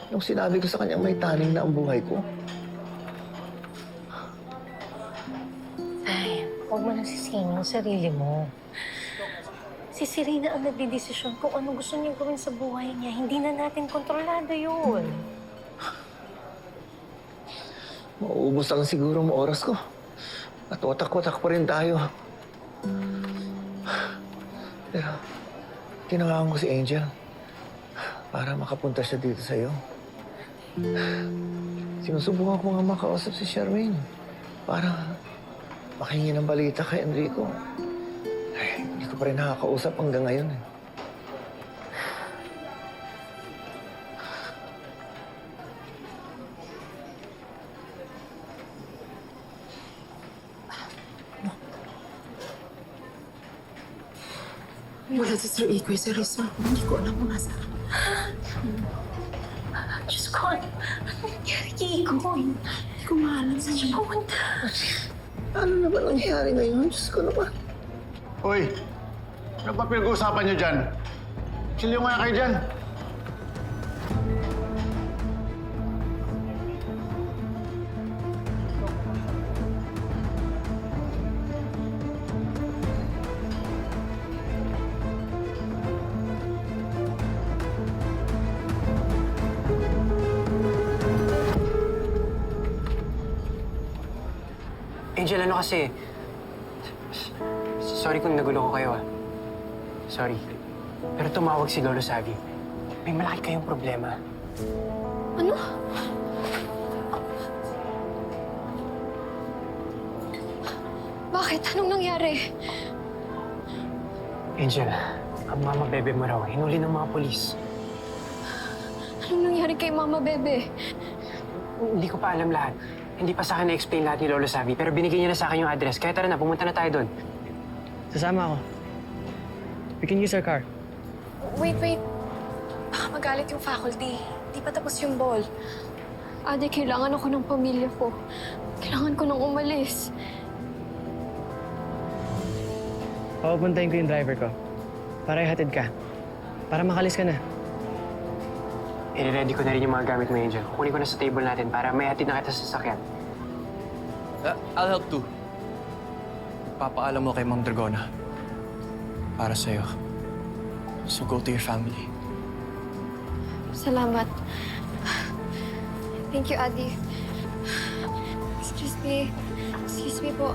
nung sinabi ko sa kanya may taning na ang buhay ko. Ay, huwag mo nang sisihin yung sarili mo. Si Serena ang nagdidesisyon kung ano gusto niya gawin sa buhay niya. Hindi na natin kontrolado yun. Mauubos lang siguro ang oras ko. At watak-watak pa rin tayo. Pero, tinawagan ko si Angel para makapunta siya dito sa'yo. Sinusubukan ko nga makausap si Charmaine para makahingi ng balita kay Enrico. Ay, hindi ko pa rin nakakausap hanggang ngayon eh. Wala si Sir Ikoy, si Rizma. Hindi ko alam kung nasa. Diyos ko, ano nangyari kay Ikoy? Hindi ko maalam sa siya pumunta. Ano na ba nangyari ngayon? Diyos ko naman. Hoy, ano ba pinag-uusapan niyo dyan? Siliw nga kayo dyan. Angel, ano kasi? Sorry kung nagulo ko kayo, ah. Sorry. Pero tumawag si Lolo Savi. May malaki kayong problema. Ano? Bakit? Anong nangyari? Angel, ang mama bebe mo raw, hinuli ng mga polis. Anong nangyari kay Mama Bebe? Hindi ko pa alam lahat. Hindi pa sa akin na-explain lahat ni Lolo Savi, pero binigyan niya na sa akin yung address. Kaya tara na, pumunta na tayo doon. Sasama ako. We can use our car. Wait. Baka magalit yung faculty. Di pa tapos yung ball. Ate, kailangan ako ng pamilya ko. Kailangan ko nang umalis. Papapuntahin ko yung driver ko. Para ihatid ka. Para makalis ka na. I-ready ko na rin yung mga gamit mo, Angel. Kunin ko na sa table natin para may hatid na kita sa sasakyan. I'll help too. Papaalam mo kay Ma'am Dragona. Para sa'yo. So go to your family. Salamat. Thank you, Adi. Excuse me. Excuse me po.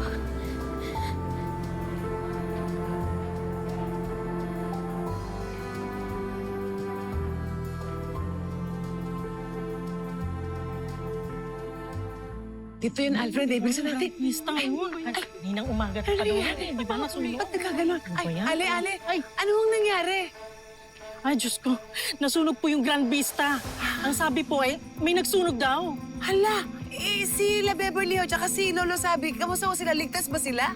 Dito yun, Alfred. Bilisan natin. Miss tayo. Ay, ninang umaga ka doon. Di ba nasunog? Ba't nagkaganon? Ay, Ale. Ay, ano ang nangyari? Ay, Diyos ko. Nasunog po yung Grand Vista. Ang sabi po may nagsunog daw. Hala, si La Beverly Ho, tsaka si Lolo Sabi, kamusta ko sila? Ligtas ba sila?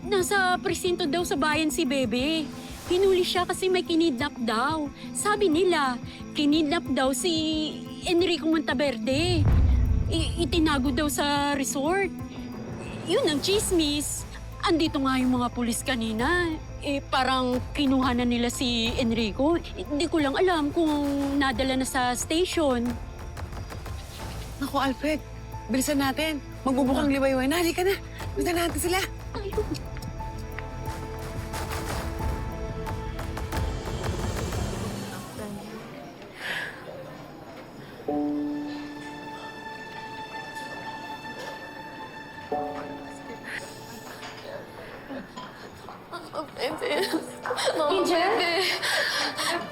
Nasa presinto daw sa bayan si Bebe. Hinuli siya kasi may kinidnap daw. Sabi nila, kinidnap daw si Enrico Montaverde. Itinago daw sa resort. Yun ang chismis. Andito nga yung mga pulis kanina. Parang kinuha na nila si Enrico. Hindi ko lang alam kung nadala na sa station. Naku, Alfred, bilisan natin. Magbubukang liwayway na. Halika na. Punta natin sila. Bebe. Angel?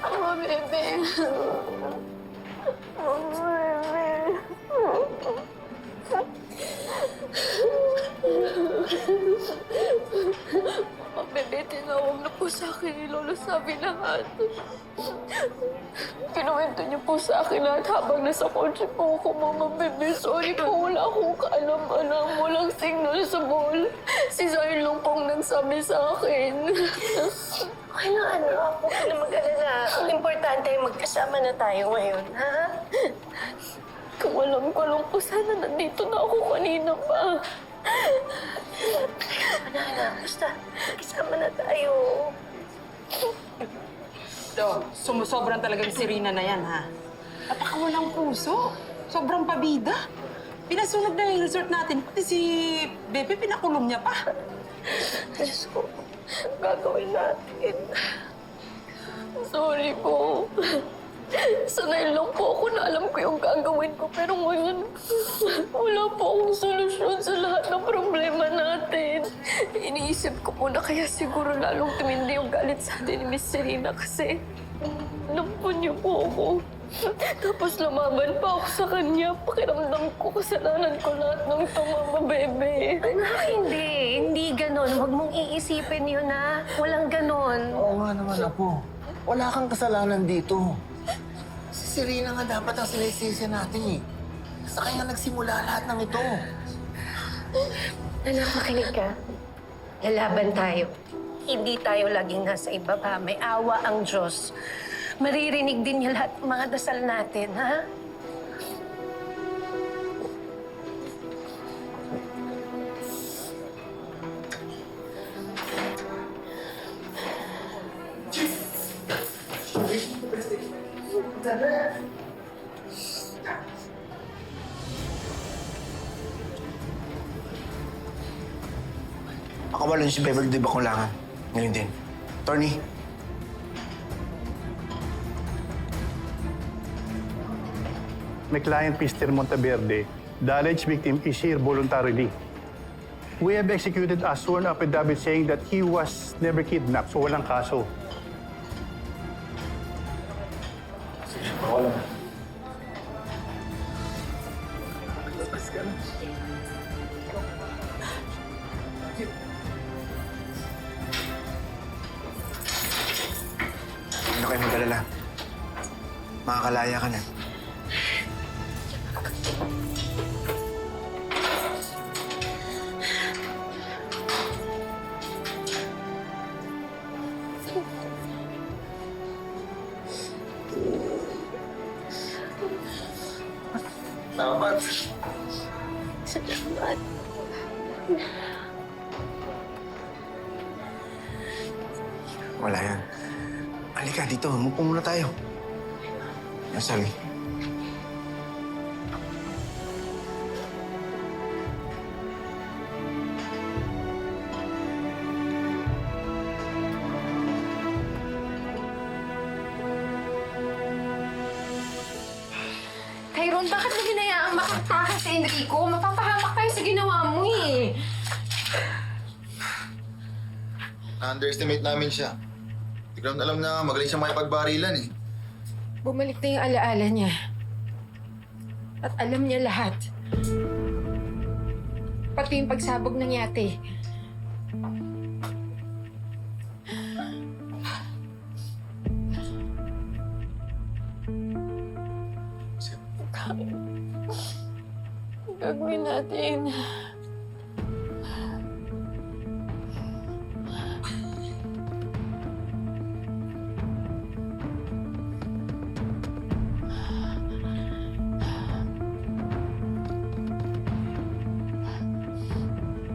Mama, Bebe. Bebe, tinawag na po sa akin ni Lolo Sabi lahat. Kinuwento niyo po sa akin lahat habang nasa kotse po ako, Mama Bebe. Sorry po, wala akong kaalam-alam. Walang signal sa ball. Si Zion lang pong nagsabi sa akin. Okay na, huwag ka na mag-alala. Ang importante ay magkasama na tayo ngayon, ha? Kung alam ko lang po, sana nandito na ako kanina pa. Anak, basta kasama na tayo. Sumusobran talagang si Rina na yan, ha? Napakawalang puso. Sobrang pabida. Pinasunog na yung resort natin. Pati si Bebe, pinakulong niya pa. Diyos ko, gagawin natin. Sorry po. Sanay lang po ako na alam ko yung gagawin ko. Pero ngayon, wala po akong solusyon sa lahat ng problema natin. Iniisip ko po na kaya siguro lalong tumindi yung galit sa atin ni Miss Serena kasi nampun niyo po ako. Tapos lumaban pa ako sa kanya. Pakiramdam ko kasalanan ko lahat ng ito, Mama Bebe. Anak, hindi. Hindi ganon. Huwag mong iisipin yun, ha? Walang ganon. Oo nga naman, Apo. Wala kang kasalanan dito. Si Serena nga dapat ang sinisisi natin eh. Sa kanya nagsimula lahat ng ito. Anak, makinig ka. Lalaban tayo. Hindi tayo laging nasa ibaba. May awa ang Diyos. Maririnig din niya lahat ng mga dasal natin, ha? Pakawalan si Beverly de Baculangan. Ngayon din. Attorney. My client, Mr. Monteverde, the alleged victim is here voluntarily. We have executed a sworn affidavit saying that he was never kidnapped, so walang kaso. Ano kayo mag-alala? Makakalaya ka na. Salamat. Salamat. Wala yan. Halika dito, mupo muna tayo. Sorry. Tyrone, bakit mo hinayaang makatakas si Enrico? Mapapahamak tayo sa ginawa mo eh. Na-underestimate namin siya. Hindi ko naman alam na magaling siya makipagbarilan eh. Bumalik na yung alaala niya. At alam niya lahat. Pati yung pagsabog ng yate. Gagawin natin.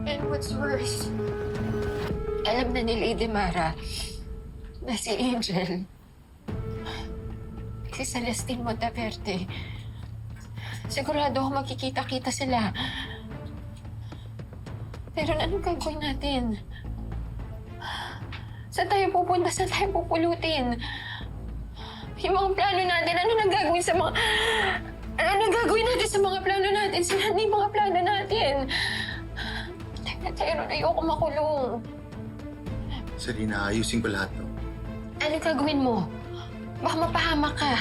And what's worse, alam na ni Lady Mara na si Angel, si Celestine Monteverde, sigurado ako magkikita-kita sila. Pero anong gagawin natin? Saan tayo pupunta? Saan tayo pupulutin? Yung mga plano natin, ano nang gagawin sa mga... Ano nang gagawin natin sa mga plano natin? Sila na yung mga plano natin. Tyrone, ayoko makulong. Serena, ayusin ko lahat to. Ano gagawin mo? Baka mapahamak ka.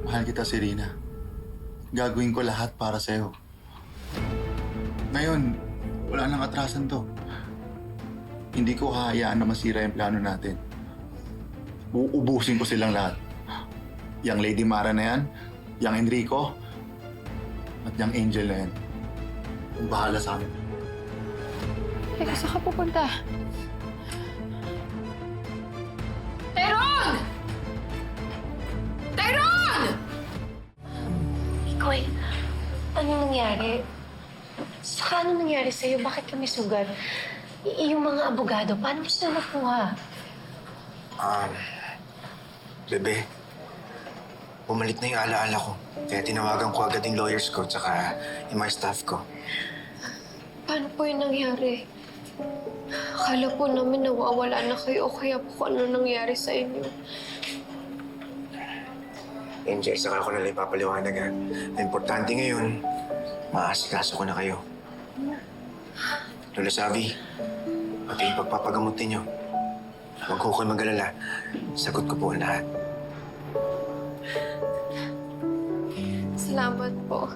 Mahal kita, Serena. Gagawin ko lahat para sa'yo. Ngayon, wala nang atrasan to. Hindi ko hahayaan na masira yung plano natin. Uubusin ko silang lahat. Yang Lady Mara na yan, yang Enrico, at yang Angel na yan. Ang bahala sa amin. Teka, saan ka pupunta? Tyrone! Tyrone! Ikoy, ano nangyari? Saka ano nangyari sa'yo? Bakit kami sugat? Yung mga abogado, paano mo sila nakuha? Bebe, bumalik na yung alaala ko. Kaya tinawagan ko agad yung lawyers ko tsaka yung mga staff ko. Paano po yung nangyari? Akala po namin nawawala na kayo o kaya po kung ano nangyari sa inyo. Angel, saka ko nalang ipapaliwanag ha. Ang importante ngayon, maasikaso ko na kayo. Lola Savi, pati yung pagpapagamot ninyo. Huwag ko kayo mag-alala. Sagot ko po ang lahat. Salamat po.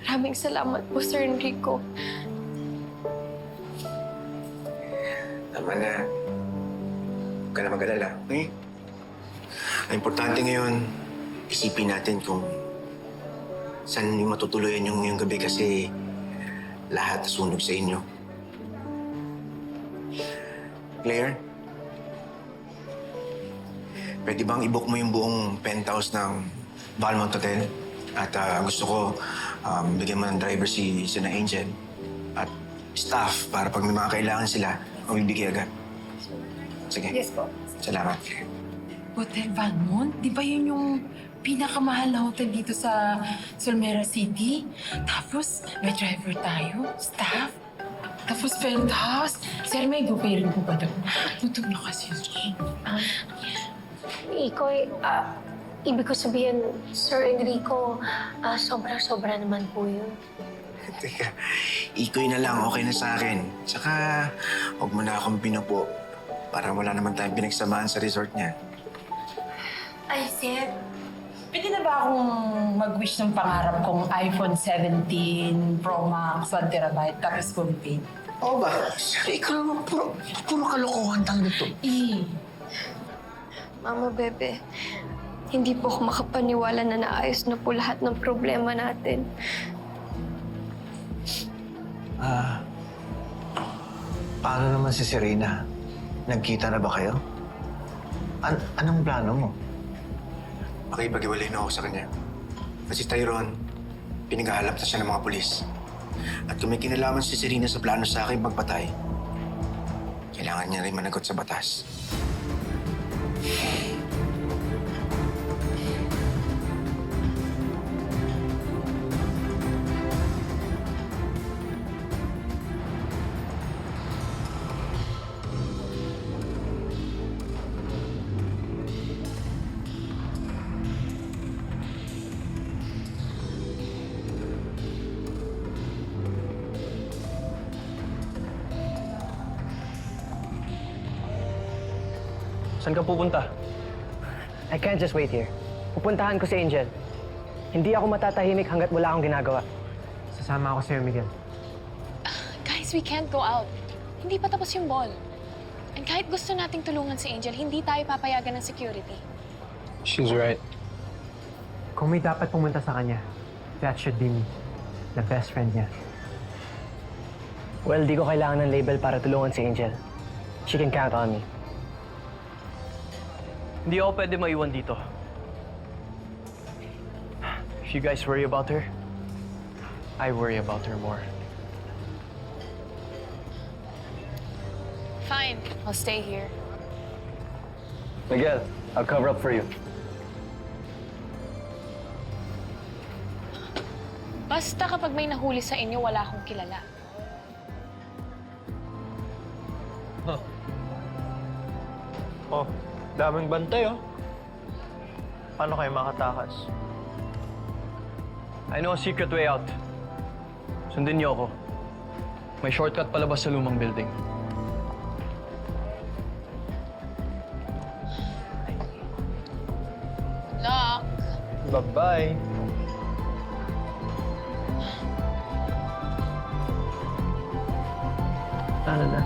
Maraming salamat po, Sir Enrico. Tama na. Huwag ka na mag-alala, okay? Ang importante ngayon, isipin natin kung saan yung matutuluyan yung gabi kasi lahat sunog sa inyo. Claire, pwede bang i-book mo yung buong penthouse ng Valmont Hotel? At gusto ko bigyan mo ng driver si na Angel at staff para pag may mga kailangan sila, mabibigay agad. Sige. Yes po. Salamat. Hotel Valmont? Di ba yun yung pinakamahal na hotel dito sa Solmera City? Tapos may driver tayo, staff, tapos penthouse. Sir, may gupay rin po ba doon? Tutog na kasi yun. Ikoy, ibig ko sabihin, Sir Enrico, sobra-sobra naman po yun. Teka, ikoy na lang, okay na sa akin. Tsaka, huwag mo na akong pinupo para wala naman tayong pinagsamahan sa resort niya. Ay, Sir, pwede na ba akong mag-wish ng pangarap kong iPhone 17 Pro Max 1 terabyte tapos full paid? Oo ba? Ikaw naman, puro kalokohan lang dito. Mama, Bebe, hindi po ako makapaniwala na naayos na po lahat ng problema natin. Paano naman si Serena? Nagkita na ba kayo? Anong plano mo? Makipag-iwalay na ako sa kanya. Kasi Tyrone, pinaghahalap na siya ng mga pulis. At kung may kinalaman si Serena sa plano sa akin magpatay, kailangan niya rin managot sa batas. Saan ka pupunta? I can't just wait here. Pupuntahan ko si Angel. Hindi ako matatahimik hanggat wala akong ginagawa. Sasama ako sa'yo, Miguel. Guys, we can't go out. Hindi pa tapos yung ball. And kahit gusto nating tulungan si Angel, hindi tayo papayagan ng security. She's right. Kung may dapat pumunta sa kanya, that should be me. The best friend niya. Well, di ko kailangan ng label para tulungan si Angel. She can count on me. Hindi ako pwede maiwan dito. If you guys worry about her, I worry about her more. Fine, I'll stay here. Miguel, I'll cover up for you. Basta kapag may nahuli sa inyo, wala akong kilala. Oh, daming bantay, oh. Paano kayo makatakas? I know a secret way out. Sundin niyo ako. May shortcut palabas sa lumang building. Lock! Bye-bye. Ano na?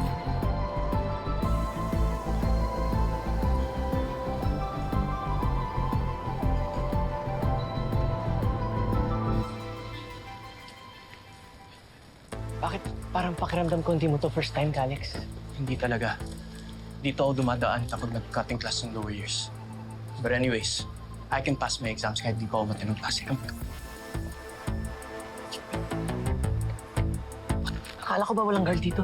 Bakit parang pakiramdam ko hindi mo to first time, Calix? Hindi talaga. Dito ako dumadaan kapag nag-cutting class ng lower years. But anyways, I can pass my exams kahit di ko ako matinong klase. Akala ko ba walang guard dito?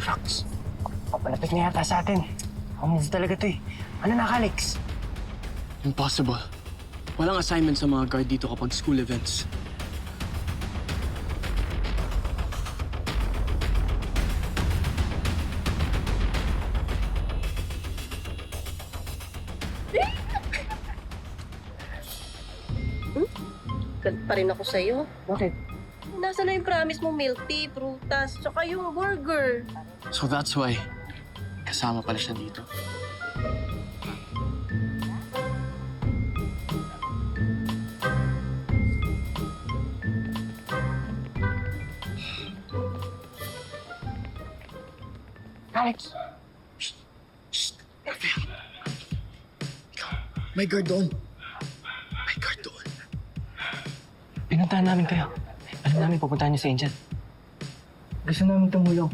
Shucks. Papalapit na yata sa atin. Ang move talaga to eh. Ano na, Alex? Impossible. Walang assignment sa mga guard dito kapag school events. Galit pa rin ako sa'yo. Bakit? Nasa na yung promise mo, milk tea, prutas, tsaka yung burger. So that's why kasama pala siya dito. Alex! May guard doon. May guard doon. Pinuntahan namin kayo. Alam namin pupuntahan niyo si Angel. Gusto namin tumulong.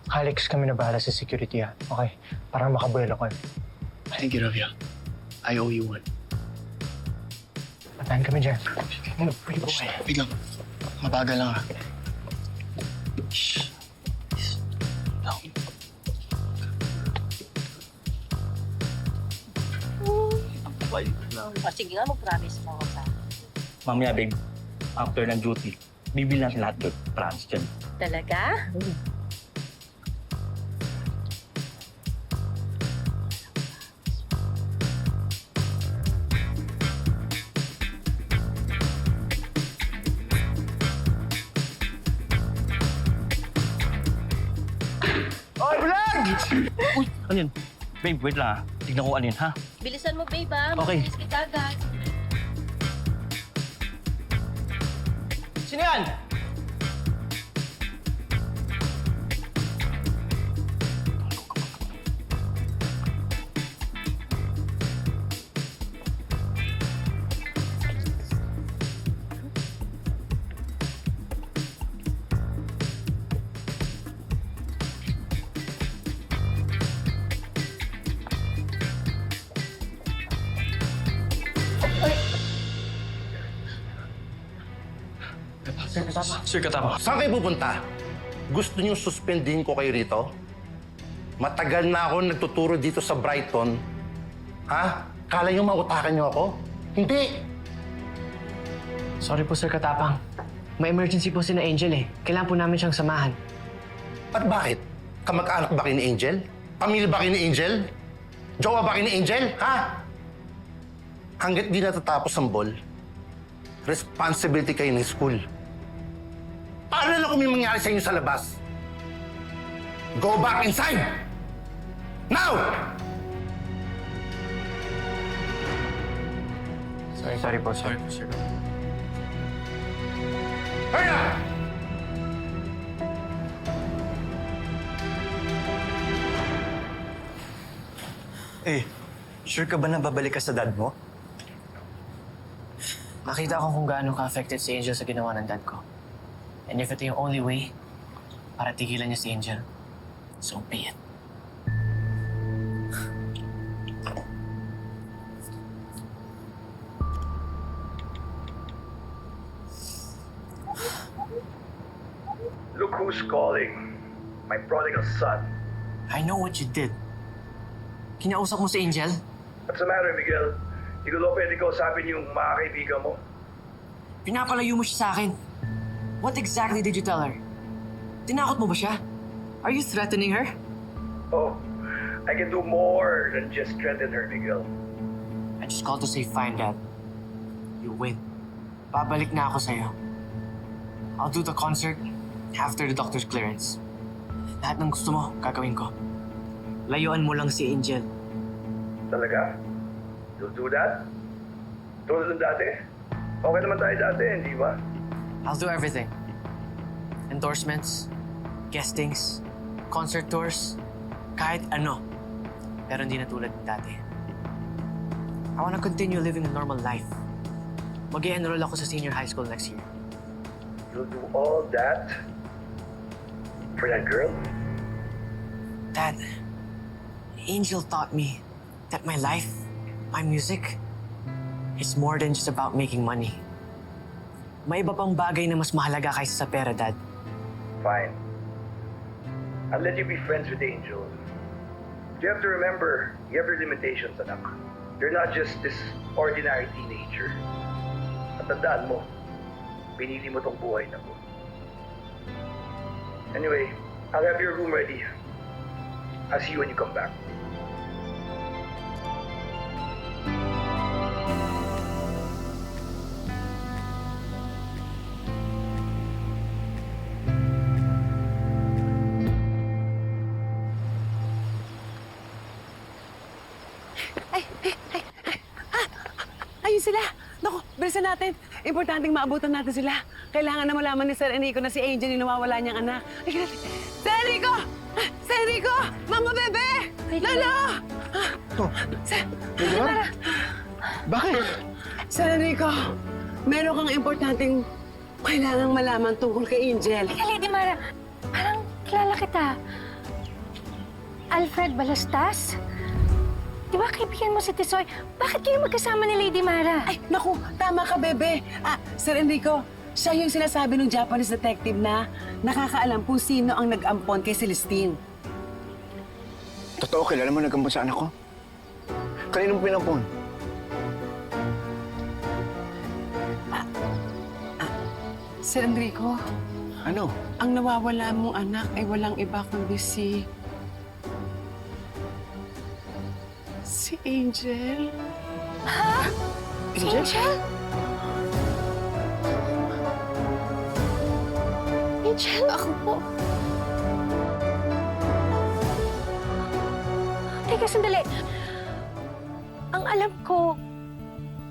Alex, kami na bahala sa security ha. Okay, para makabuelo ko. Thank you, Ravia. I owe you one. Patahan kami dyan. Ano, pwede po kayo. Wait lang. Mabagal lang ha. Shh. Down. O, sige nga, mag-promise mo ako sa Mamaya, babe, after ng duty, bibili natin lahat doon. Promise dyan. Talaga? Oy, bulag! Uy, ano yun? Babe, wait lang ha. Tignan ko ano yun, ha? Bilisan mo, babe, ha? Okay. Mabilis kita agad. Sino yan? Sir Katapang. Saan kayo pupunta? Gusto niyo suspendin ko kayo rito? Matagal na ako nagtuturo dito sa Brighton. Ha? Kala niyo mautakan niyo ako? Hindi! Sorry po, Sir Katapang. May emergency po si na Angel eh. Kailangan po namin siyang samahan. At bakit? Kamag-anak ba kayo ni Angel? Pamilya ba kayo ni Angel? Jowa ba kayo ni Angel? Ha? Hanggat di natatapos ang ball, responsibility kayo ng school. Paano na lang kung may mangyari sa inyo sa labas? Go back inside! Now! Sorry po, sir. Hurry up! Eh, sure ka ba na babalik ka sa dad mo? Makita ko kung gaano ka-affected si Angel sa ginawa ng dad ko. And if ito yung only way para tigilan niya si Angel, so be it. Look who's calling. My prodigal son. I know what you did. Kinausap mo si Angel? What's the matter, Miguel? Hindi ko daw pwede kausapin yung mga kaibigan mo. Pinapalayo mo siya sa akin. What exactly did you tell her? Tinakot mo ba siya? Are you threatening her? Oh, I can do more than just threaten her, Miguel. I just called to say fine, Dad. You win. Babalik na ako sa'yo. I'll do the concert after the doctor's clearance. Lahat ng gusto mo, gagawin ko. Layuan mo lang si Angel. Talaga? You'll do that? Tulad ng dati? Okay naman tayo dati, hindi ba? I'll do everything. Endorsements, guestings, concert tours, kahit ano. Pero hindi na tulad ng dati. I wanna continue living a normal life. Mag-i-enroll ako sa senior high school next year. You'll do all that For that girl? Dad, Angel taught me that my life, my music, is more than just about making money. May iba pang bagay na mas mahalaga kaysa sa pera, Dad. Fine. I'll let you be friends with Angel. You have to remember, you have your limitations, anak. You're not just this ordinary teenager. At tandaan mo, pinili mo tong buhay na to. Anyway, I'll have your room ready. I'll see you when you come back. Ayun sila! Naku, bilisan natin. Importanteng maabutan natin sila. Kailangan na malaman ni Sir Enrico na si Angel yung nawawala niyang anak. Halika natin. Sir Enrico! Sir Enrico! Mama Bebe! Lolo! Sir... Mara? Bakit? Sir Enrico, meron kang importanteng kailangang malaman tungkol kay Angel. Teka, Lady Mara. Parang kilala kita. Alfred Balastas? Di ba kaibigan mo si Tisoy? Bakit kayo magkasama ni Lady Mara? Ay, naku, tama ka, Bebe. Sir Enrico, siya yung sinasabi ng Japanese detective na nakakaalam kung sino ang nag-ampon kay Celestine. Totoo, kilala mo nag-ampon sa anak ko? Kanino mo pinampon? Sir Enrico, Ano? ang nawawala mong anak ay walang iba kundi si Angel. Ha? Si Angel? Angel, ako po. Teka, sandali. Ang alam ko,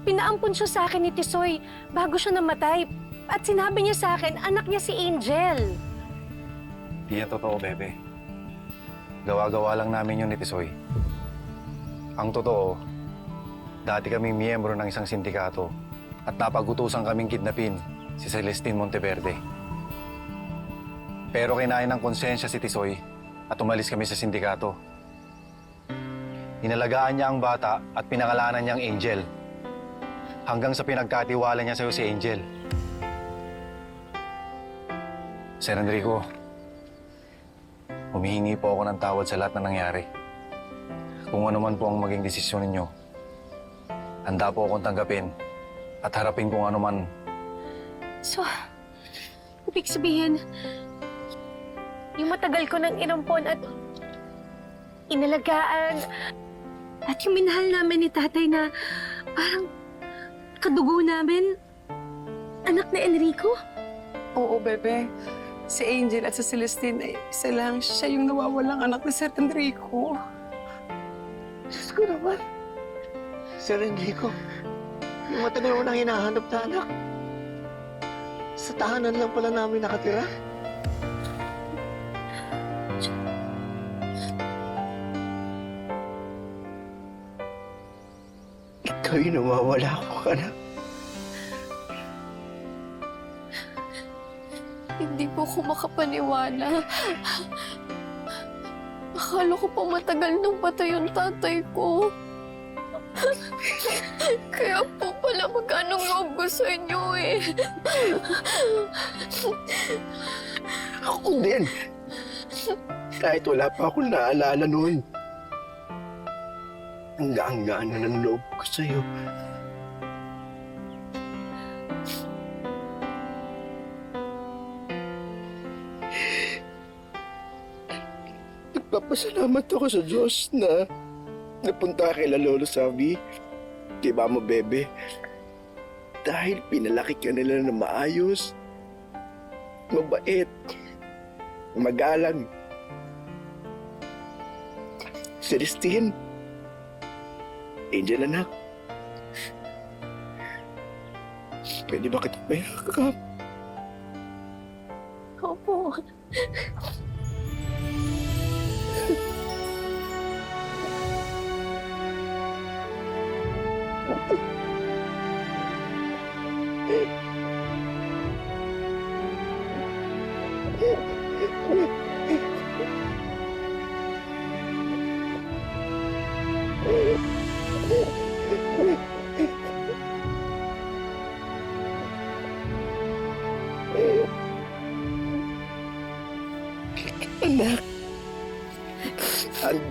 pinaampun siya sa akin ni Tisoy bago siya namatay. At sinabi niya sa akin, anak niya si Angel. Di yan totoo, Bebe. Gawa-gawa lang namin yun ni Tisoy. Ang totoo, dati kaming miyembro ng isang sindikato at napagutusan kaming kidnapin si Celestine Monteverde. Pero kinain ng konsensya si Tisoy at umalis kami sa sindikato. Inalagaan niya ang bata at pinangalanan niyang Angel. Hanggang sa pinagkatiwala niya sa'yo si Angel. Sir Enrico, humihingi po ako ng tawad sa lahat na nangyari. Kung ano man po ang maging desisyon ninyo, handa po akong tanggapin at harapin kung ano man. So, ibig sabihin, yung matagal ko nang inampon at inalagaan at yung minahal namin ni tatay na parang kadugo namin, anak ni Enrico? Oo, Bebe. Si Angel at si Celestine ay isa lang. Siya yung nawawalang anak ni Sir Enrico. Diyos ko naman. Sir Enrico, yung matagal mo nang hinahanap na anak. Sa tahanan lang pala namin nakatira. Ikaw yung nawawala ko, anak. Hindi po ako makapaniwala. Akala ko pa matagal nang patay yung tatay ko. Kaya po pala magkanong loob ko sa inyo eh. Ako din. Kahit wala pa akong naalala noon. Ang gaan-gaan na ng loob ko sa'yo. Nagpapasalamat ako sa Diyos na napunta kay Lolo Savi. Diba mo, Bebe? Dahil pinalaki ka nila na maayos, mabait, magalang. Celestine, Angel anak, pwede ba kita mayakap? Opo.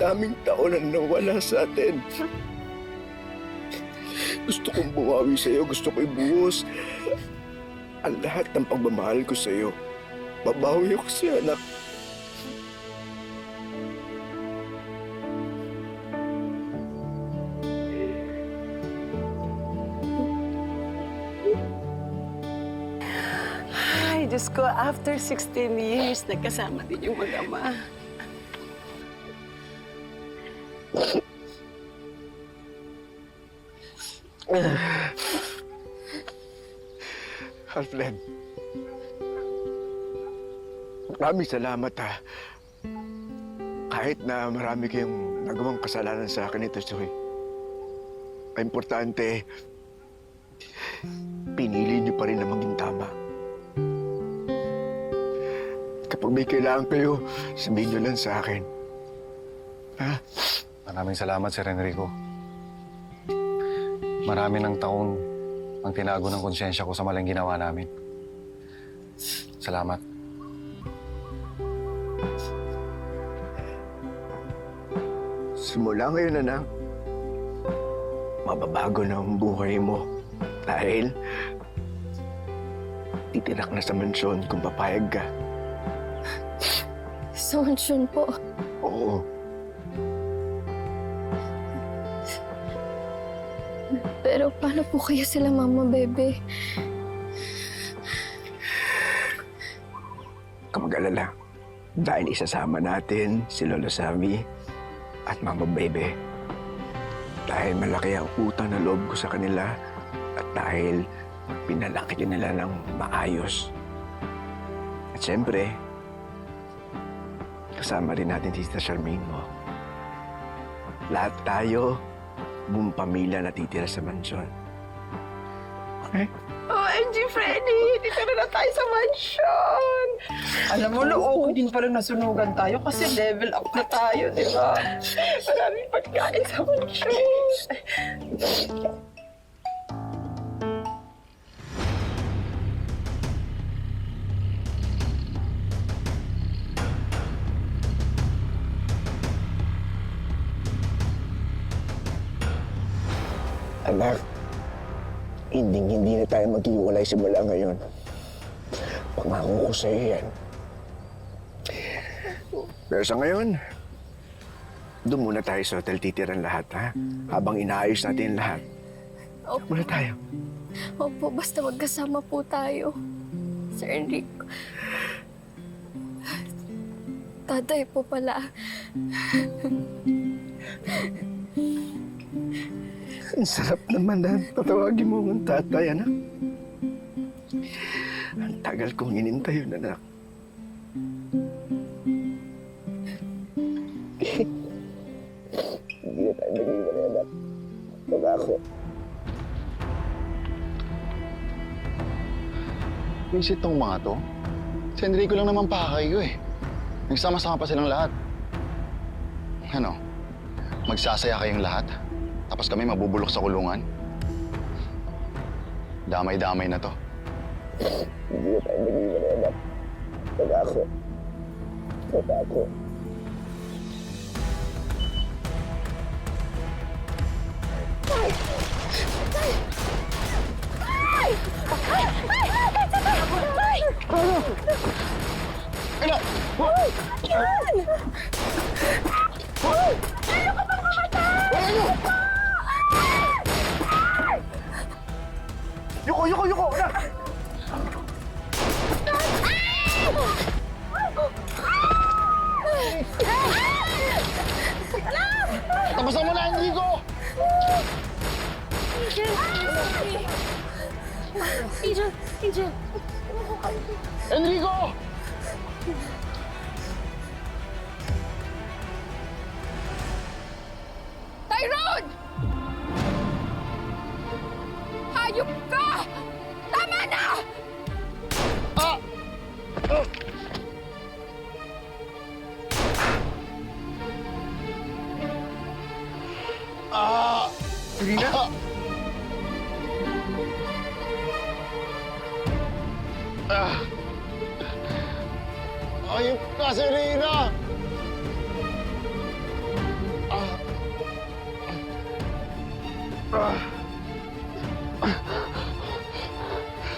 daming taon na nawala sa atin. Gusto kong bumawi sa'yo, gusto ko ibuhos ang lahat ng pagmamahal ko sa'yo. Babawi ako sa'yo, anak. Ay, Diyos ko, after 16 years, nagkasama din yung mag-ama. Alfred, maraming salamat ha. Kahit na marami kayong nagawang kasalanan sa akin ito, Zoe. Ang importante, pinili niyo pa rin na maging tama. Kapag may kailangan kayo, sabihin niyo lang sa akin. Ha? Maraming salamat, Sir Enrico. Marami ng taong ang tinago ng konsyensya ko sa maling ginawa namin. Salamat. Simula ngayon, anak, mababago na ang buhay mo. Dahil titirak na sa mansyon kung papayag ka. Sa mansyon po. Oo. Pero paano po kaya sila, Mama Bebe? Kamag-alala. Dahil isasama natin si Lolo Sammy at Mama Bebe. Dahil malaki ang utang na loob ko sa kanila at dahil pinalaki nila ng maayos. At siyempre, kasama rin natin si Tita Charmaine mo. Lahat tayo, buong pamilya natitira sa mansyon. Okay? OMG, Freddy! Dito na tayo sa mansion! Alam mo, okay din pala nasunugan tayo kasi level up na tayo, di ba? Maraming pagkain sa mansion. Anak, hindi na tayo maghiwalay simula ngayon. Pangako ko sa'yo yan. Pero sa ngayon, doon muna tayo sa hotel titiran lahat, ha? Habang inaayos natin lahat. Opo. Muna tayo. Opo, basta magkasama po tayo. Sir Enrico. Tatay po pala. Ang sarap naman na tatawagin mo ng tatay, anak. Ang tagal kong inintay yun, anak. Hindi na tayo nag-iwalay, anak. Pag-ako. Visit tong mga to. Si Enrico lang naman pakakay ko eh. Nagsama-sama pa silang lahat. Ano? Magsasaya kayong lahat? Tapos kami mabubulok sa kulungan? Damay-damay na to. Hindi na tayo nag-iwalay, anak. Pag-ako. Pag-ako. Yuko! Anak! Tapusan mo na, Enrico! Angel! Enrico! Tyrone! Hayop ka! Tama na! Serena? Ayop ka, Serena!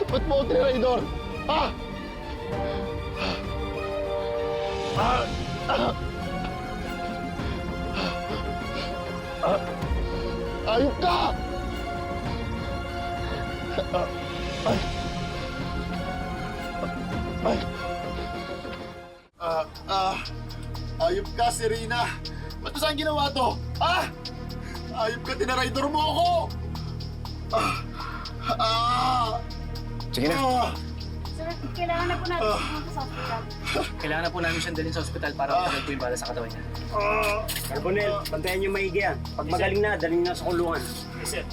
Ba't mo ako tinaydor? Ha? Ayop ka! Ayop ka, Serena! Ba't mo saan ginawa to? Ha? Ayop ka, tinaraydor mo ako! Sige na. Sir, kailangan na po natin pumunta sa hospital. Kailangan na po namin siyang dalhin sa ospital para matagal po yung bala sa katawan niya. Carbonel, bantayan niyo maigi yan. Pag magaling na, dalhin niyo sa kulungan. Yes, sir.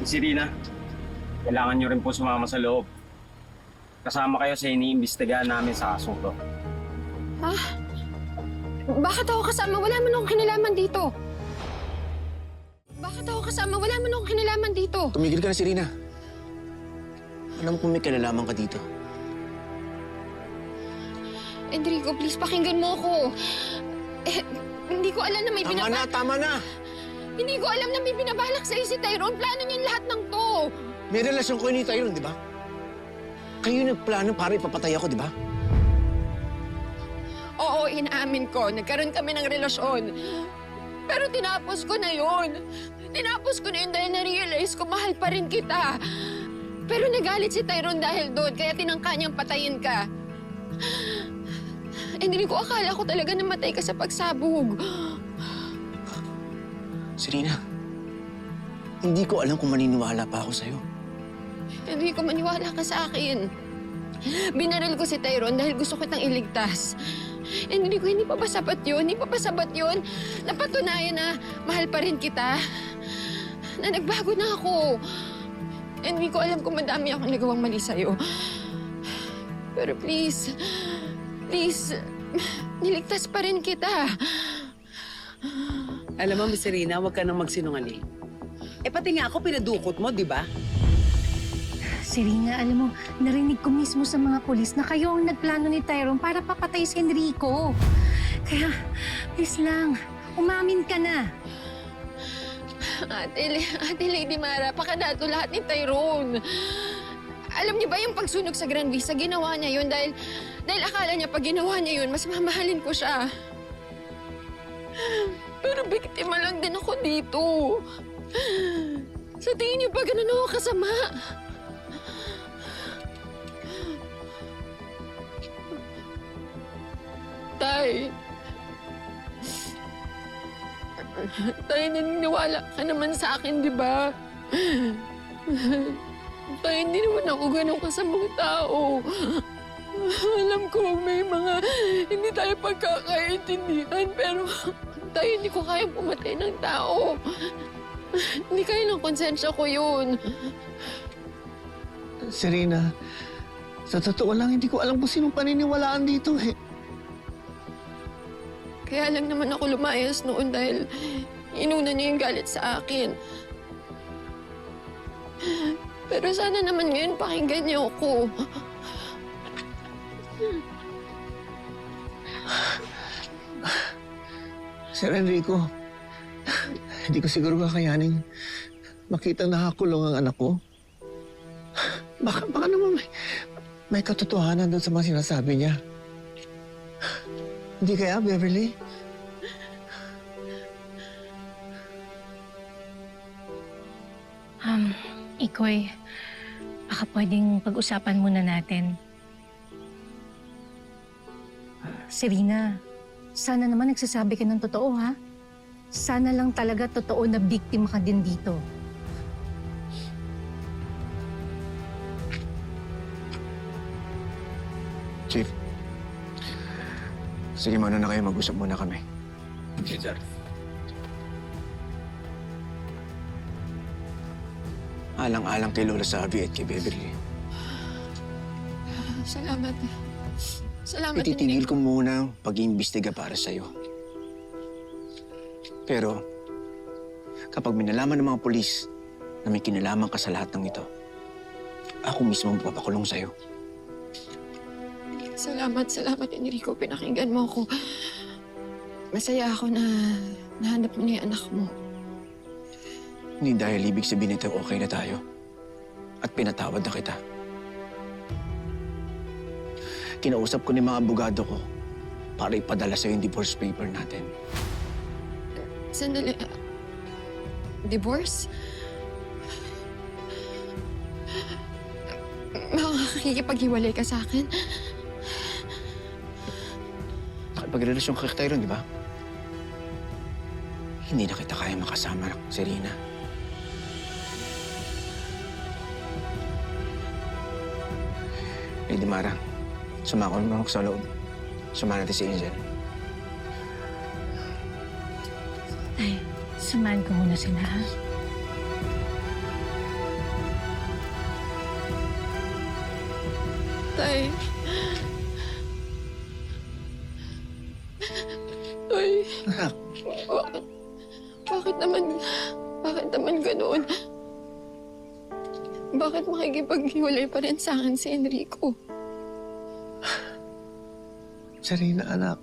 Si Rina, kailangan niyo rin po sumama sa loob. Kasama kayo sa iniimbestigahan namin sa kaso to. Ha? Bakit ako kasama? Wala man akong kinalaman dito. Bakit ako kasama? Wala man akong kinalaman dito. Tumigil ka na, Serena. Alam ko may kinalaman ka dito. Enrico, please, pakinggan mo ako. Hindi ko alam na may Tama na! Hindi ko alam na may binabalak sa'yo si Tyrone. Plano niya lahat ng to. May relasyon ko ni Tyrone, di ba? Kayo nagplano para ipapatay ako, di ba? Oo, inaamin ko. Nagkaroon kami ng relasyon. Pero tinapos ko na yun. Tinapos ko na yun dahil na-realize ko mahal pa rin kita. Pero nagalit si Tyrone dahil doon, kaya tinangka niyang patayin ka. Enrico, akala ko talaga namatay ka sa pagsabog. Serena, hindi ko alam kung maniniwala pa ako sa'yo. Enrico, maniwala ka sa akin. Binaril ko si Tyrone dahil gusto kitang iligtas. Enrico, hindi pa ba sapat yun? Hindi pa ba sapat yun? Napatunayan na mahal pa rin kita. Na nagbago na ako. Enrico, alam ko madami akong nagawang mali sa'yo. Pero please, niligtas pa rin kita. Alam mo, Miss Serena, huwag ka nang magsinungaling. Pati nga ako, pinadukot mo, di ba? Serena, alam mo, narinig ko mismo sa mga pulis na kayo ang nagplano ni Tyrone para papatay si Enrico. Kaya, please lang, umamin ka na. Ate Lady Mara, pakadato lahat ni Tyrone. Alam niyo ba yung pagsunog sa Grand Vista, ginawa niya yun dahil akala niya pag ginawa niya yun, mas mamahalin ko siya. Pero biktima lang din ako dito. Sa tingin niyo ba ganun ako kasama? Tay, naniniwala ka naman sa akin, di ba? Tay, hindi naman ako ganun kasamang tao. Alam ko may mga hindi tayo pagkakaintindihan, pero tayo hindi ko kayang pumatay ng tao. Hindi kaya ng konsensya ko yun. Serena, sa totoo lang, hindi ko alam kung sinong paniniwalaan dito eh. Kaya lang naman ako lumayas noon dahil inuna niya yung galit sa akin. Pero sana naman ngayon pakinggan niyo ako. Sir Enrico, hindi ko siguro kakayanin makita nakakulong ang anak ko. Baka naman may katotohanan doon sa mga sinasabi niya. Hindi kaya, Beverly? Ikoy, baka pwedeng pag-usapan muna natin. Serena, sana naman nagsasabi ka ng totoo, ha? Sana lang talaga totoo na biktima ka din dito. Chief, sige muna na kayo, mag-usap muna kami. Sige, sir. Alang-alang kay Lola Savi at kay Beverly. Salamat. Salamat. Ititigil ko muna ang pag-iimbestiga para sa'yo. Pero, kapag minalaman ng mga pulis na may kinalaman ka sa lahat ng ito, ako mismo ang papakulong sa'yo. Salamat, Enrico. Pinakinggan mo ako. Masaya ako na nahanap mo na yung anak mo. Hindi dahil ibig sabihin nito okay na tayo. At pinatawad na kita. Kinausap ko ni mga abogado ko para ipadala sa'yo yung divorce paper natin. Sandali. Divorce? Makakikipaghiwalay ka sa akin? Nakipagrelasyon ka tayo ron, di ba? Hindi na kita kaya makasama, Serena. Lady Mara, sumako naman ako sa loob. Sumama natin si Angel. Tay, samahan ko muna sila, ha? Tay. Tay. Bakit naman ganoon? Bakit makikipaghiwalay pa rin sa akin si Enrico? Serena, anak.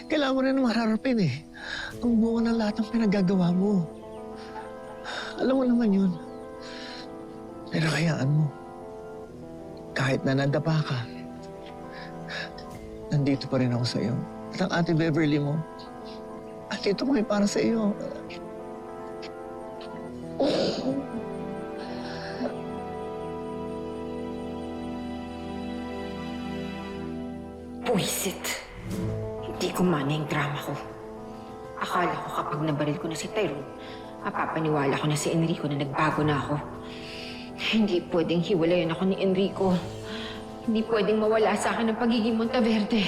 Kailangan mo rin mararapin eh. Ang bunga ng lahat ng pinagagawa mo. Alam mo naman yun. Pero hayaan mo. Kahit na nadapa ka, nandito pa rin ako sa iyo. At ang Ate Beverly mo, at ito kami para sa iyo. Buisit. Hindi ko mana yung drama ko. Akala ko kapag nabaril ko na si Tyrone, mapapaniwala ko na si Enrico na nagbago na ako. Hindi pwedeng hiwalayan ako ni Enrico. Hindi pwedeng mawala sa akin ang pagiging Monteverde.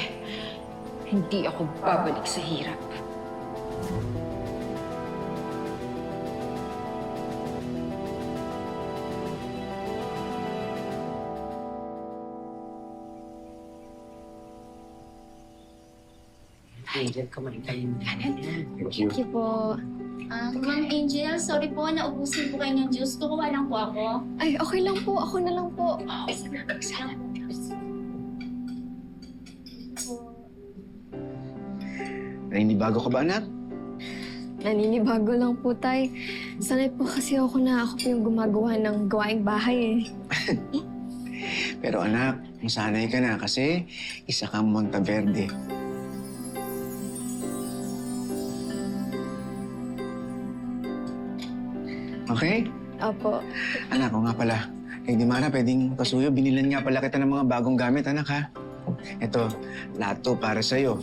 Hindi ako babalik sa hirap. Angel, kumain tayo. Thank you po. Ma'am Angel, sorry po, naubusin po kayo ng juice. Kukuha lang po ako. Ay, okay lang po. Ako na lang po. Naninibago ka ba, anak? Naninibago lang po, Tay. Sanay po kasi ako na ako po yung gumagawa ng gawaing bahay eh. Pero anak, masanay ka na kasi isa kang Monteverde. Okay? Opo. Anak, o nga pala. Lady Mara, pwedeng pasuyo. Binilan nga pala kita ng mga bagong gamit, anak, ha? Ito, lahat to para sa'yo.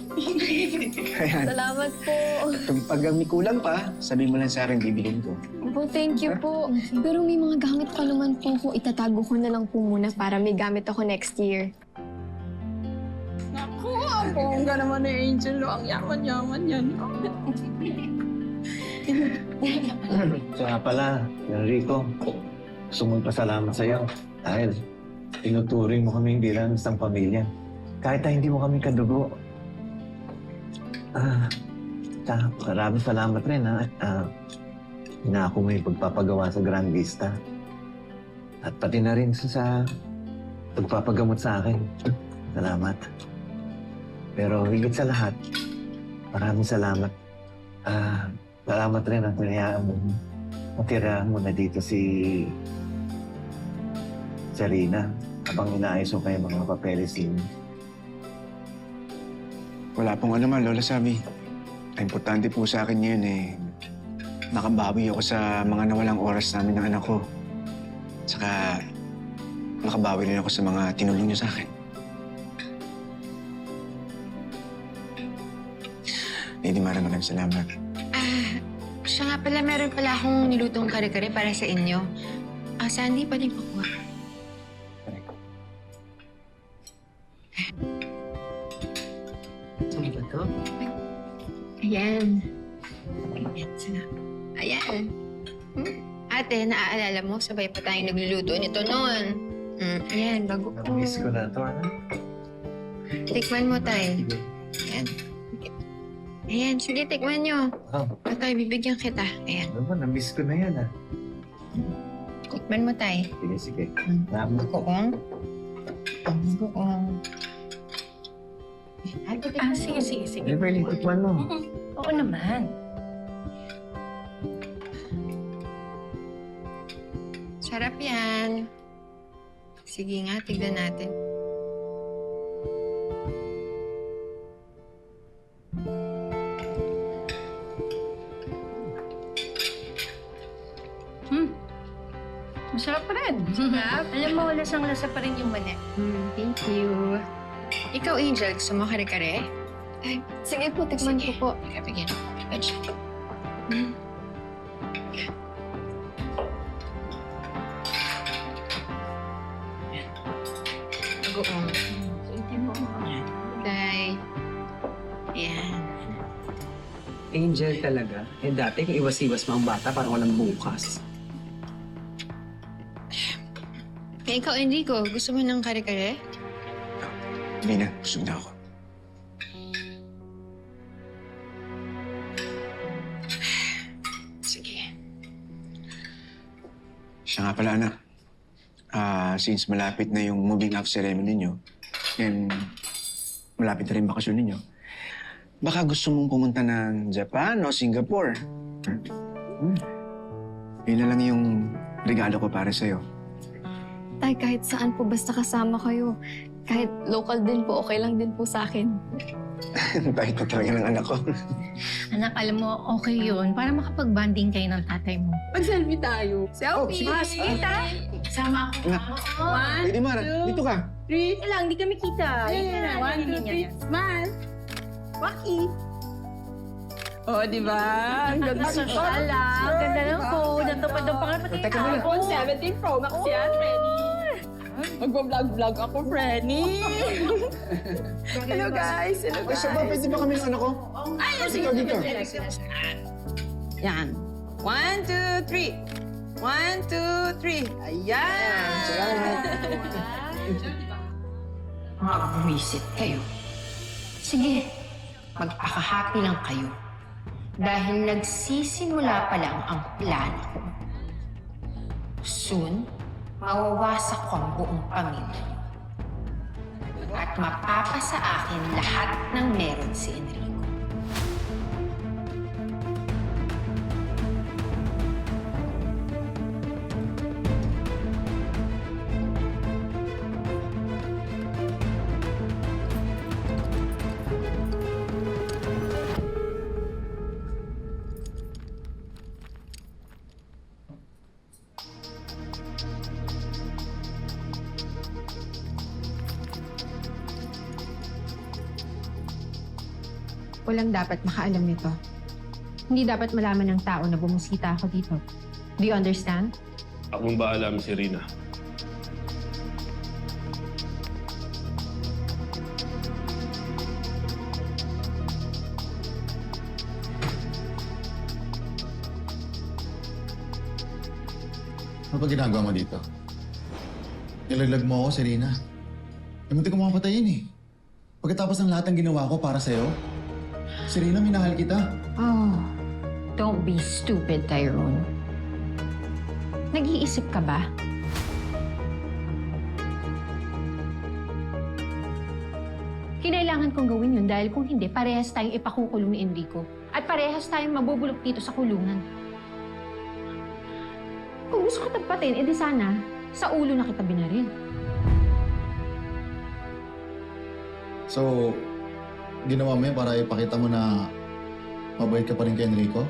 Ayan. Salamat po. Pag may kulang pa, sabihin mo lang sa akin, bibilin ko. Po, thank you po. Pero may mga gamit pa naman po ko. Itatago ko na lang po muna para may gamit ako next year. Naku, ang bongga naman ni Angel. Ang yaman-yaman yan. Kaya pala, Enrico, gusto mong pasalamat sa'yo dahil tinuturing mo kami bilang isang pamilya. Kahit na hindi mo kami kadugo. Maraming salamat rin, ha? Inako mo yung pagpapagawa sa Grand Vista. At pati na rin sa pagpapagamot sa akin. Salamat. Pero higit sa lahat, maraming salamat. Salamat rin at pinayaan mo. Matira mo na dito si Serena habang inaayos mo kayo mga papeles niyo. Wala pong anuman, Lola Sabi. Ang importante po sa akin ngayon nakabawi ako sa mga nawalang oras namin ng anak ko. Saka nakabawi rin ako sa mga tinulong niyo sa akin. Lady Mara, maraming salamat. Siya nga pala, meron pala akong nilutong kare-kare para sa inyo. Sandy, pwedeng pakuha. Ano ba to? Ayan. Ayan. Ate, naaalala mo, sabay pa tayong nagluluto nito noon. Ayan, bago po. Miss ko na ito, ano? Tikman mo tayo. Ayan. Ayan, sige, tikman nyo. Tayo, bibigyan kita. Ayan. Ano ba, na-miss ko na yan, ha? Tikman mo tayo. Sige. Salamat. Kuong. Sige. Beverly, tikman mo. Oo naman. Sarap yan. Sige nga, tignan natin. Masarap pa rin. Sarap. Alam mo, lasang-lasa pa rin yung mani. Thank you. Ikaw, Angel, gusto mo kare-kare? Ay, sige po, tikman ko po. Bigyan. Bagoong. Day. Ayan. Angel talaga. Eh dati kung iwas-iwas mo ang bata, parang walang bukas. Eh, ikaw, Enrico, gusto mo ng kare-kare? Hindi na, busog na ako. Sige. Siya nga pala, anak. Since malapit na yung moving up ceremony ninyo, and malapit na rin bakasyon ninyo, baka gusto mong pumunta ng Japan o Singapore. Yun na lang yung regalo ko para sa'yo. Tay, kahit saan po, basta kasama kayo. Kahit local din po, okay lang din po sa akin. Bait na talaga ng anak ko. Anak, alam mo, okay yun. Para makapag-banding kayo ng tatay mo. Mag-selfie tayo. Selfie! Kita! Sama ako. One, Lady Mara, dito ka. 3. Lang, di kami kita. Yeah, 1, 2, 3. Smile. Waki. Oh, di ba? Ang ganda ng phone. Ganda ng phone. Natupad ng pangalan pati Teka muna. iPhone 17 Pro Max yan, Freddy. Mag-vlog ako, Freddy. Hello, guys. Hello, guys. Siya ba, pwede ba kami ng anak ko? Ay, sige, Dito. Yan. 1, 2, 3. 1, 2, 3. Ayan. Mag-visit kayo. Sige, magpaka-happy lang kayo. Dahil nagsisimula pa lang ang plano ko. Soon, mawawasak ko ang buong pamilya niyo. At mapapasa akin lahat ng meron si Enrico. Walang dapat makaalam nito. Hindi dapat malaman ng tao na bumusita ako dito. Do you understand? Akong bahala, Miss Irina. Ano ba ginagawa mo dito? Nilaglag mo ako, Serena. Munti ko mapatayin eh. Pagkatapos ng lahat ng ginawa ko para sa'yo, Serena, minahal kita. Oh, don't be stupid, Tyrone. Nag-iisip ka ba? Kinailangan kong gawin yun dahil kung hindi, parehas tayong ipakukulong ni Enrico. At parehas tayong mabubulok dito sa kulungan. Kung gusto ko tapatin, edi sana, sa ulo na kita binaril. So, ginawa mo yan para ipakita mo na mabait ka pa rin kay Enrico?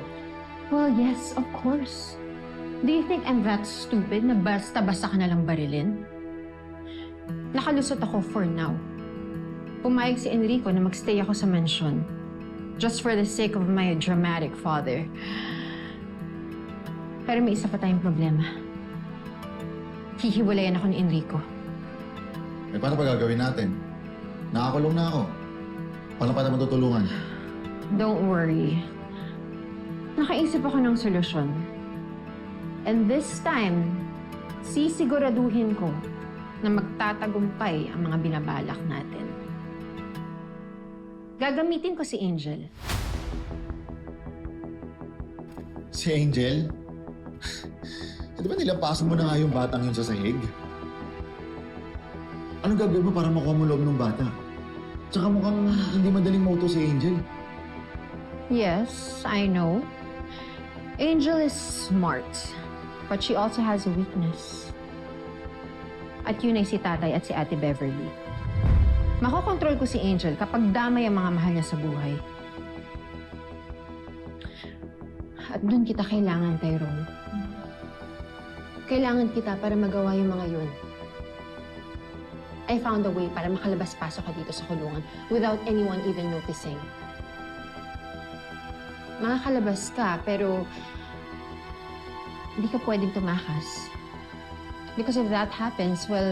Well, yes, of course. Do you think I'm that stupid na basta-basta ka nalang barilin? Nakalusot ako for now. Pumayag si Enrico na magstay ako sa mansion. Just for the sake of my dramatic father. Pero may isa pa tayong problema. Hihiwalayan ako ni Enrico. Eh, paano pa gagawin natin? Nakakulong na ako. Paano pa naman tutulungan? Don't worry. Nakaisip ako ng solusyon. And this time, sisiguraduhin ko na magtatagumpay ang mga binabalak natin. Gagamitin ko si Angel. Si Angel? Di ba nilampasan mo na nga yung batang yun sa sahig? Anong gagawin mo para makuha mo loob ng bata? Tsaka mukhang hindi madaling mauto si Angel. Yes, I know. Angel is smart, but she also has a weakness. At yun ay si Tatay at si Ate Beverly. Makokontrol ko si Angel kapag damay ang mga mahal niya sa buhay. At dun kita kailangan, Tyrone. Kailangan kita para magawa yung mga yun. I found a way para makalabas-pasok ka dito sa kulungan without anyone even noticing. Makakalabas ka, pero hindi ka pwedeng tumakas. Because if that happens, well,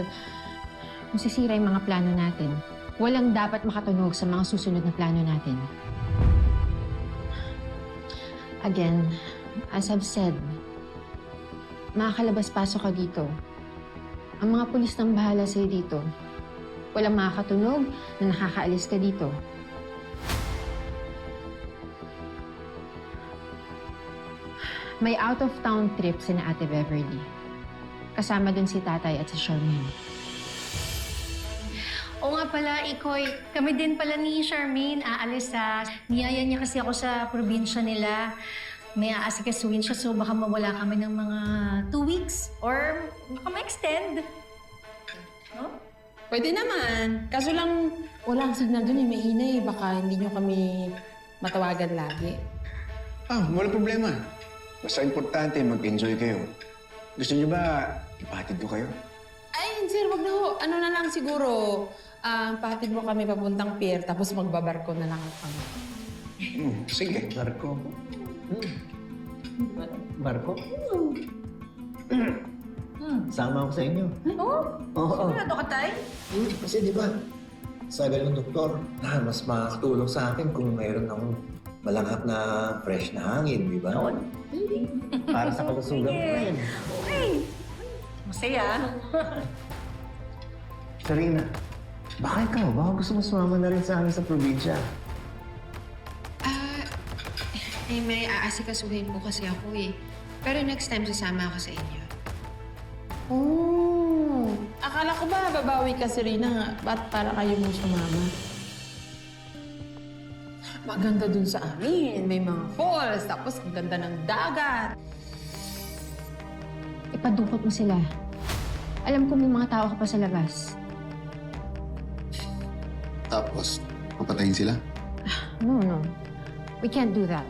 masisira yung mga plano natin. Walang dapat makatunog sa mga susunod na plano natin. Again, as I've said, makakalabas-pasok ka dito. Ang mga pulis nang bahala sa'yo dito. Walang makakatunog na nakakaalis ka dito. May out-of-town trip si na Ate Beverly. Kasama dun si Tatay at si Charmaine. Oo nga pala, Ikoy. Kami din pala ni Charmaine aalis sa... Niyaya niya kasi ako sa probinsya nila. May aasikasuhin siya, so baka mawala kami ng mga 2 weeks. Or baka ma-extend. No? Pwede naman. Kaso lang, walang signal dun eh. May hinay. Baka hindi nyo kami matawagan lagi. Walang problema. Basta importante, mag-enjoy kayo. Gusto niyo ba ipahatid ko kayo? Ay, sir, wag na ho. Ano na lang siguro, pahatid mo kami papuntang pier, tapos magbabarko na lang kami. Sige. Barko. Barko? Sama ako sa inyo. Oo. Sigurado ka, Tay? Kasi di ba, sabi ng doktor, mas makakatulong sa akin kung mayroon akong malanghap na fresh na hangin, di ba? Para sa kalusugan ko rin. Okay. Masaya. Sarina, baka ikaw, baka gusto mo sumama na rin sa amin sa probinsya. May aasikasuhin po kasi ako eh. Pero next time sasama ako sa inyo. Oh, akala ko ba babawi ka, Serena? Ba't para kayo mo sumama? Maganda dun sa amin. May mga falls, tapos ang ganda ng dagat. Ipadukot mo sila. Alam ko may mga tao ka pa sa labas. Tapos, papatayin sila? No. We can't do that.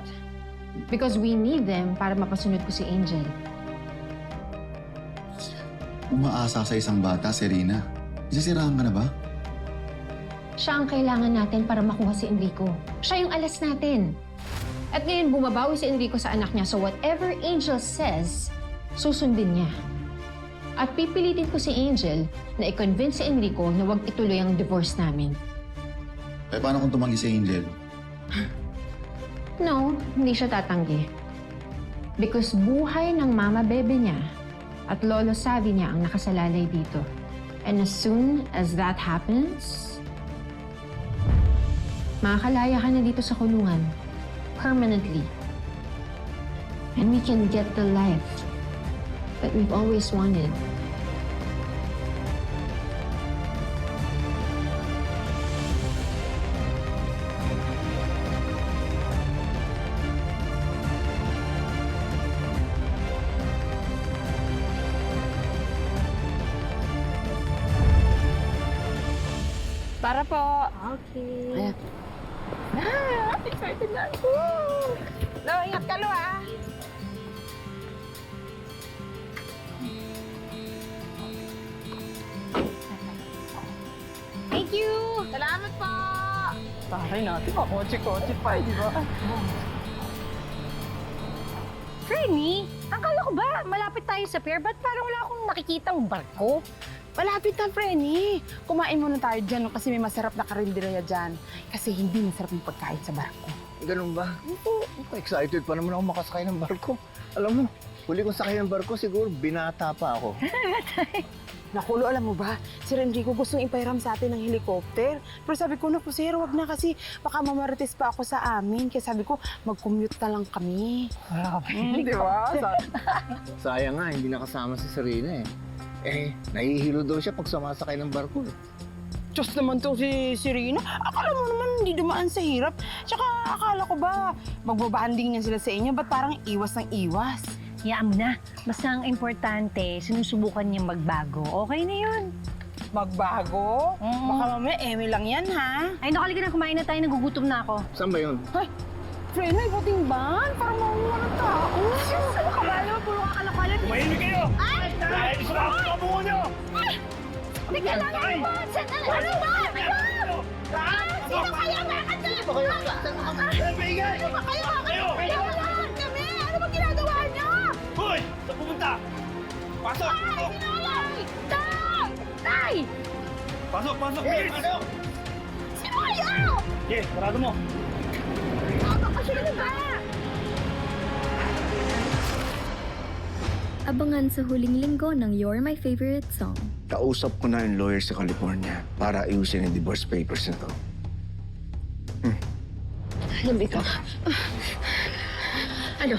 Because we need them para mapasunod ko si Angel. Umaasa sa isang bata, Serena. Isasirahan ka na ba? Siya ang kailangan natin para makuha si Enrico. Siya yung alas natin. At ngayon bumabawi si Enrico sa anak niya, so whatever Angel says, susundin niya. At pipilitin ko si Angel na i-convince si Enrico na huwag ituloy ang divorce namin. Eh, paano kung tumanggi si Angel? No, hindi siya tatanggi. Because buhay ng mama bebe niya at lolo Savi niya ang nakasalalay dito. And as soon as that happens, makakalaya ka na dito sa kulungan. Permanently. And we can get the life that we've always wanted. Para po. Okay. Ayan. Excited na ako. Lo, ingat ka, Lo, ah. Thank you! Salamat po! Taray natin, kotse-kotse pa, di ba? Frenny, akala ko ba malapit tayo sa pier? Ba't parang wala akong nakikitang barko? Malapit na, Frenny. Kumain muna tayo dyan kasi may masarap na karinderya dyan. Kasi hindi masarap yung pagkain sa barko. Ganun ba? Excited pa naman ako makasakay ng barko. Alam mo, huli kong sakay ng barko, siguro binata pa ako. Nakulo, alam mo ba? Si Enrico gustong ipairam sa atin ng helicopter. Pero sabi ko, naku sir, wag na kasi baka mamarites pa ako sa amin. Kaya sabi ko, mag-commute na lang kami. Di ba? Sayang nga, hindi nakasama si Serena eh. Nahihilo daw siya pag sumasakay ng barko. Diyos naman tong si Serena. Akala mo naman hindi dumaan sa hirap. Tsaka akala ko ba magbabanding niya sila sa inyo? Ba't parang iwas ng iwas? Hayaan mo na. Basta ang importante, sinusubukan niyang magbago. Okay na yun. Magbago? Baka mamaya Eme lang yan, ha? Ay, nakalika na, kumain na tayo. Nagugutom na ako. Saan ba yun? Ay, friend, may puting ban? Parang makuha ng tao. Ano ka ba? Alam mo, puro kakalokalan. Tumahimik kayo! Ay! Dahil sa mga kabuho nyo! Ay! Teka lang, ano ba? Ano ba? Sino kayo? Bakit na? Sino kayo? Sino ba kayo? Kailangan kami! Ano ba ginagawa niyo? Hoy! Saan pumunta? Pasok! Ay! Sinalay! Tay! Tay! Pasok! Pasok! Pasok! Sino kayo? Okay, sarado mo. Kasi ano ba? Abangan sa huling linggo ng You're My Favorite Song. Kausap ko na yung lawyer sa California para ayusin yung divorce papers na to. Alam ikaw. Ano?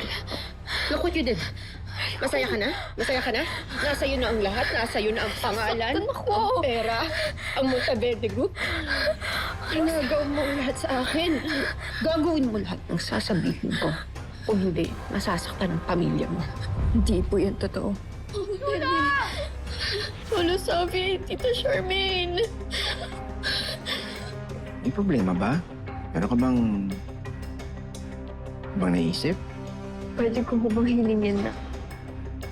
Look what you did. Masaya ka na? Masaya ka na? Nasa iyo na ang lahat. Nasa iyo na ang pangalan, ang pera, ang Monteverde Group. Inagaw mo lahat sa akin. Gagawin mo lahat ng sasabihin ko. Kung hindi, masasaktan ang pamilya mo. Hindi po yan totoo. Wala sabi, Tita Charmaine. May problema ba? Meron ka bang naisip? Pwede ko bang hilingin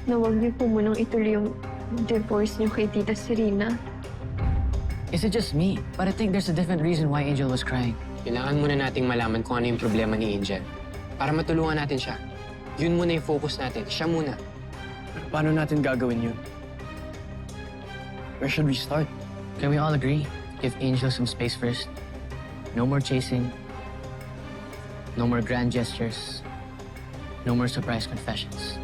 na huwag niyo po munang ituloy yung divorce niyo kay Tita Serena? Is it just me? But I think there's a different reason why Angel was crying. Kailangan muna nating malaman kung ano yung problema ni Angel. Para matulungan natin siya. Yun muna yung focus natin. Siya muna. Paano natin gagawin yun? Where should we start? Can we all agree? Give Angel some space first. No more chasing. No more grand gestures. No more surprise confessions.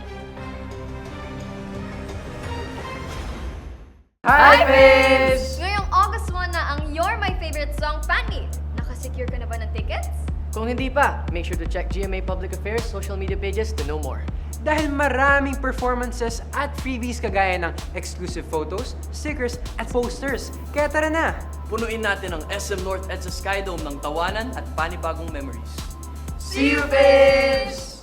Hi, babes! Ngayong August 1 na ang You're My Favorite Song Fan Meet. Nakasecure ka na ba ng tickets? Kung hindi pa, make sure to check GMA Public Affairs social media pages to know more. Dahil maraming performances at freebies kagaya ng exclusive photos, stickers, at posters. Kaya tara na! Punuin natin ang SM North EDSA Skydome ng tawanan at panibagong memories. See you, babes!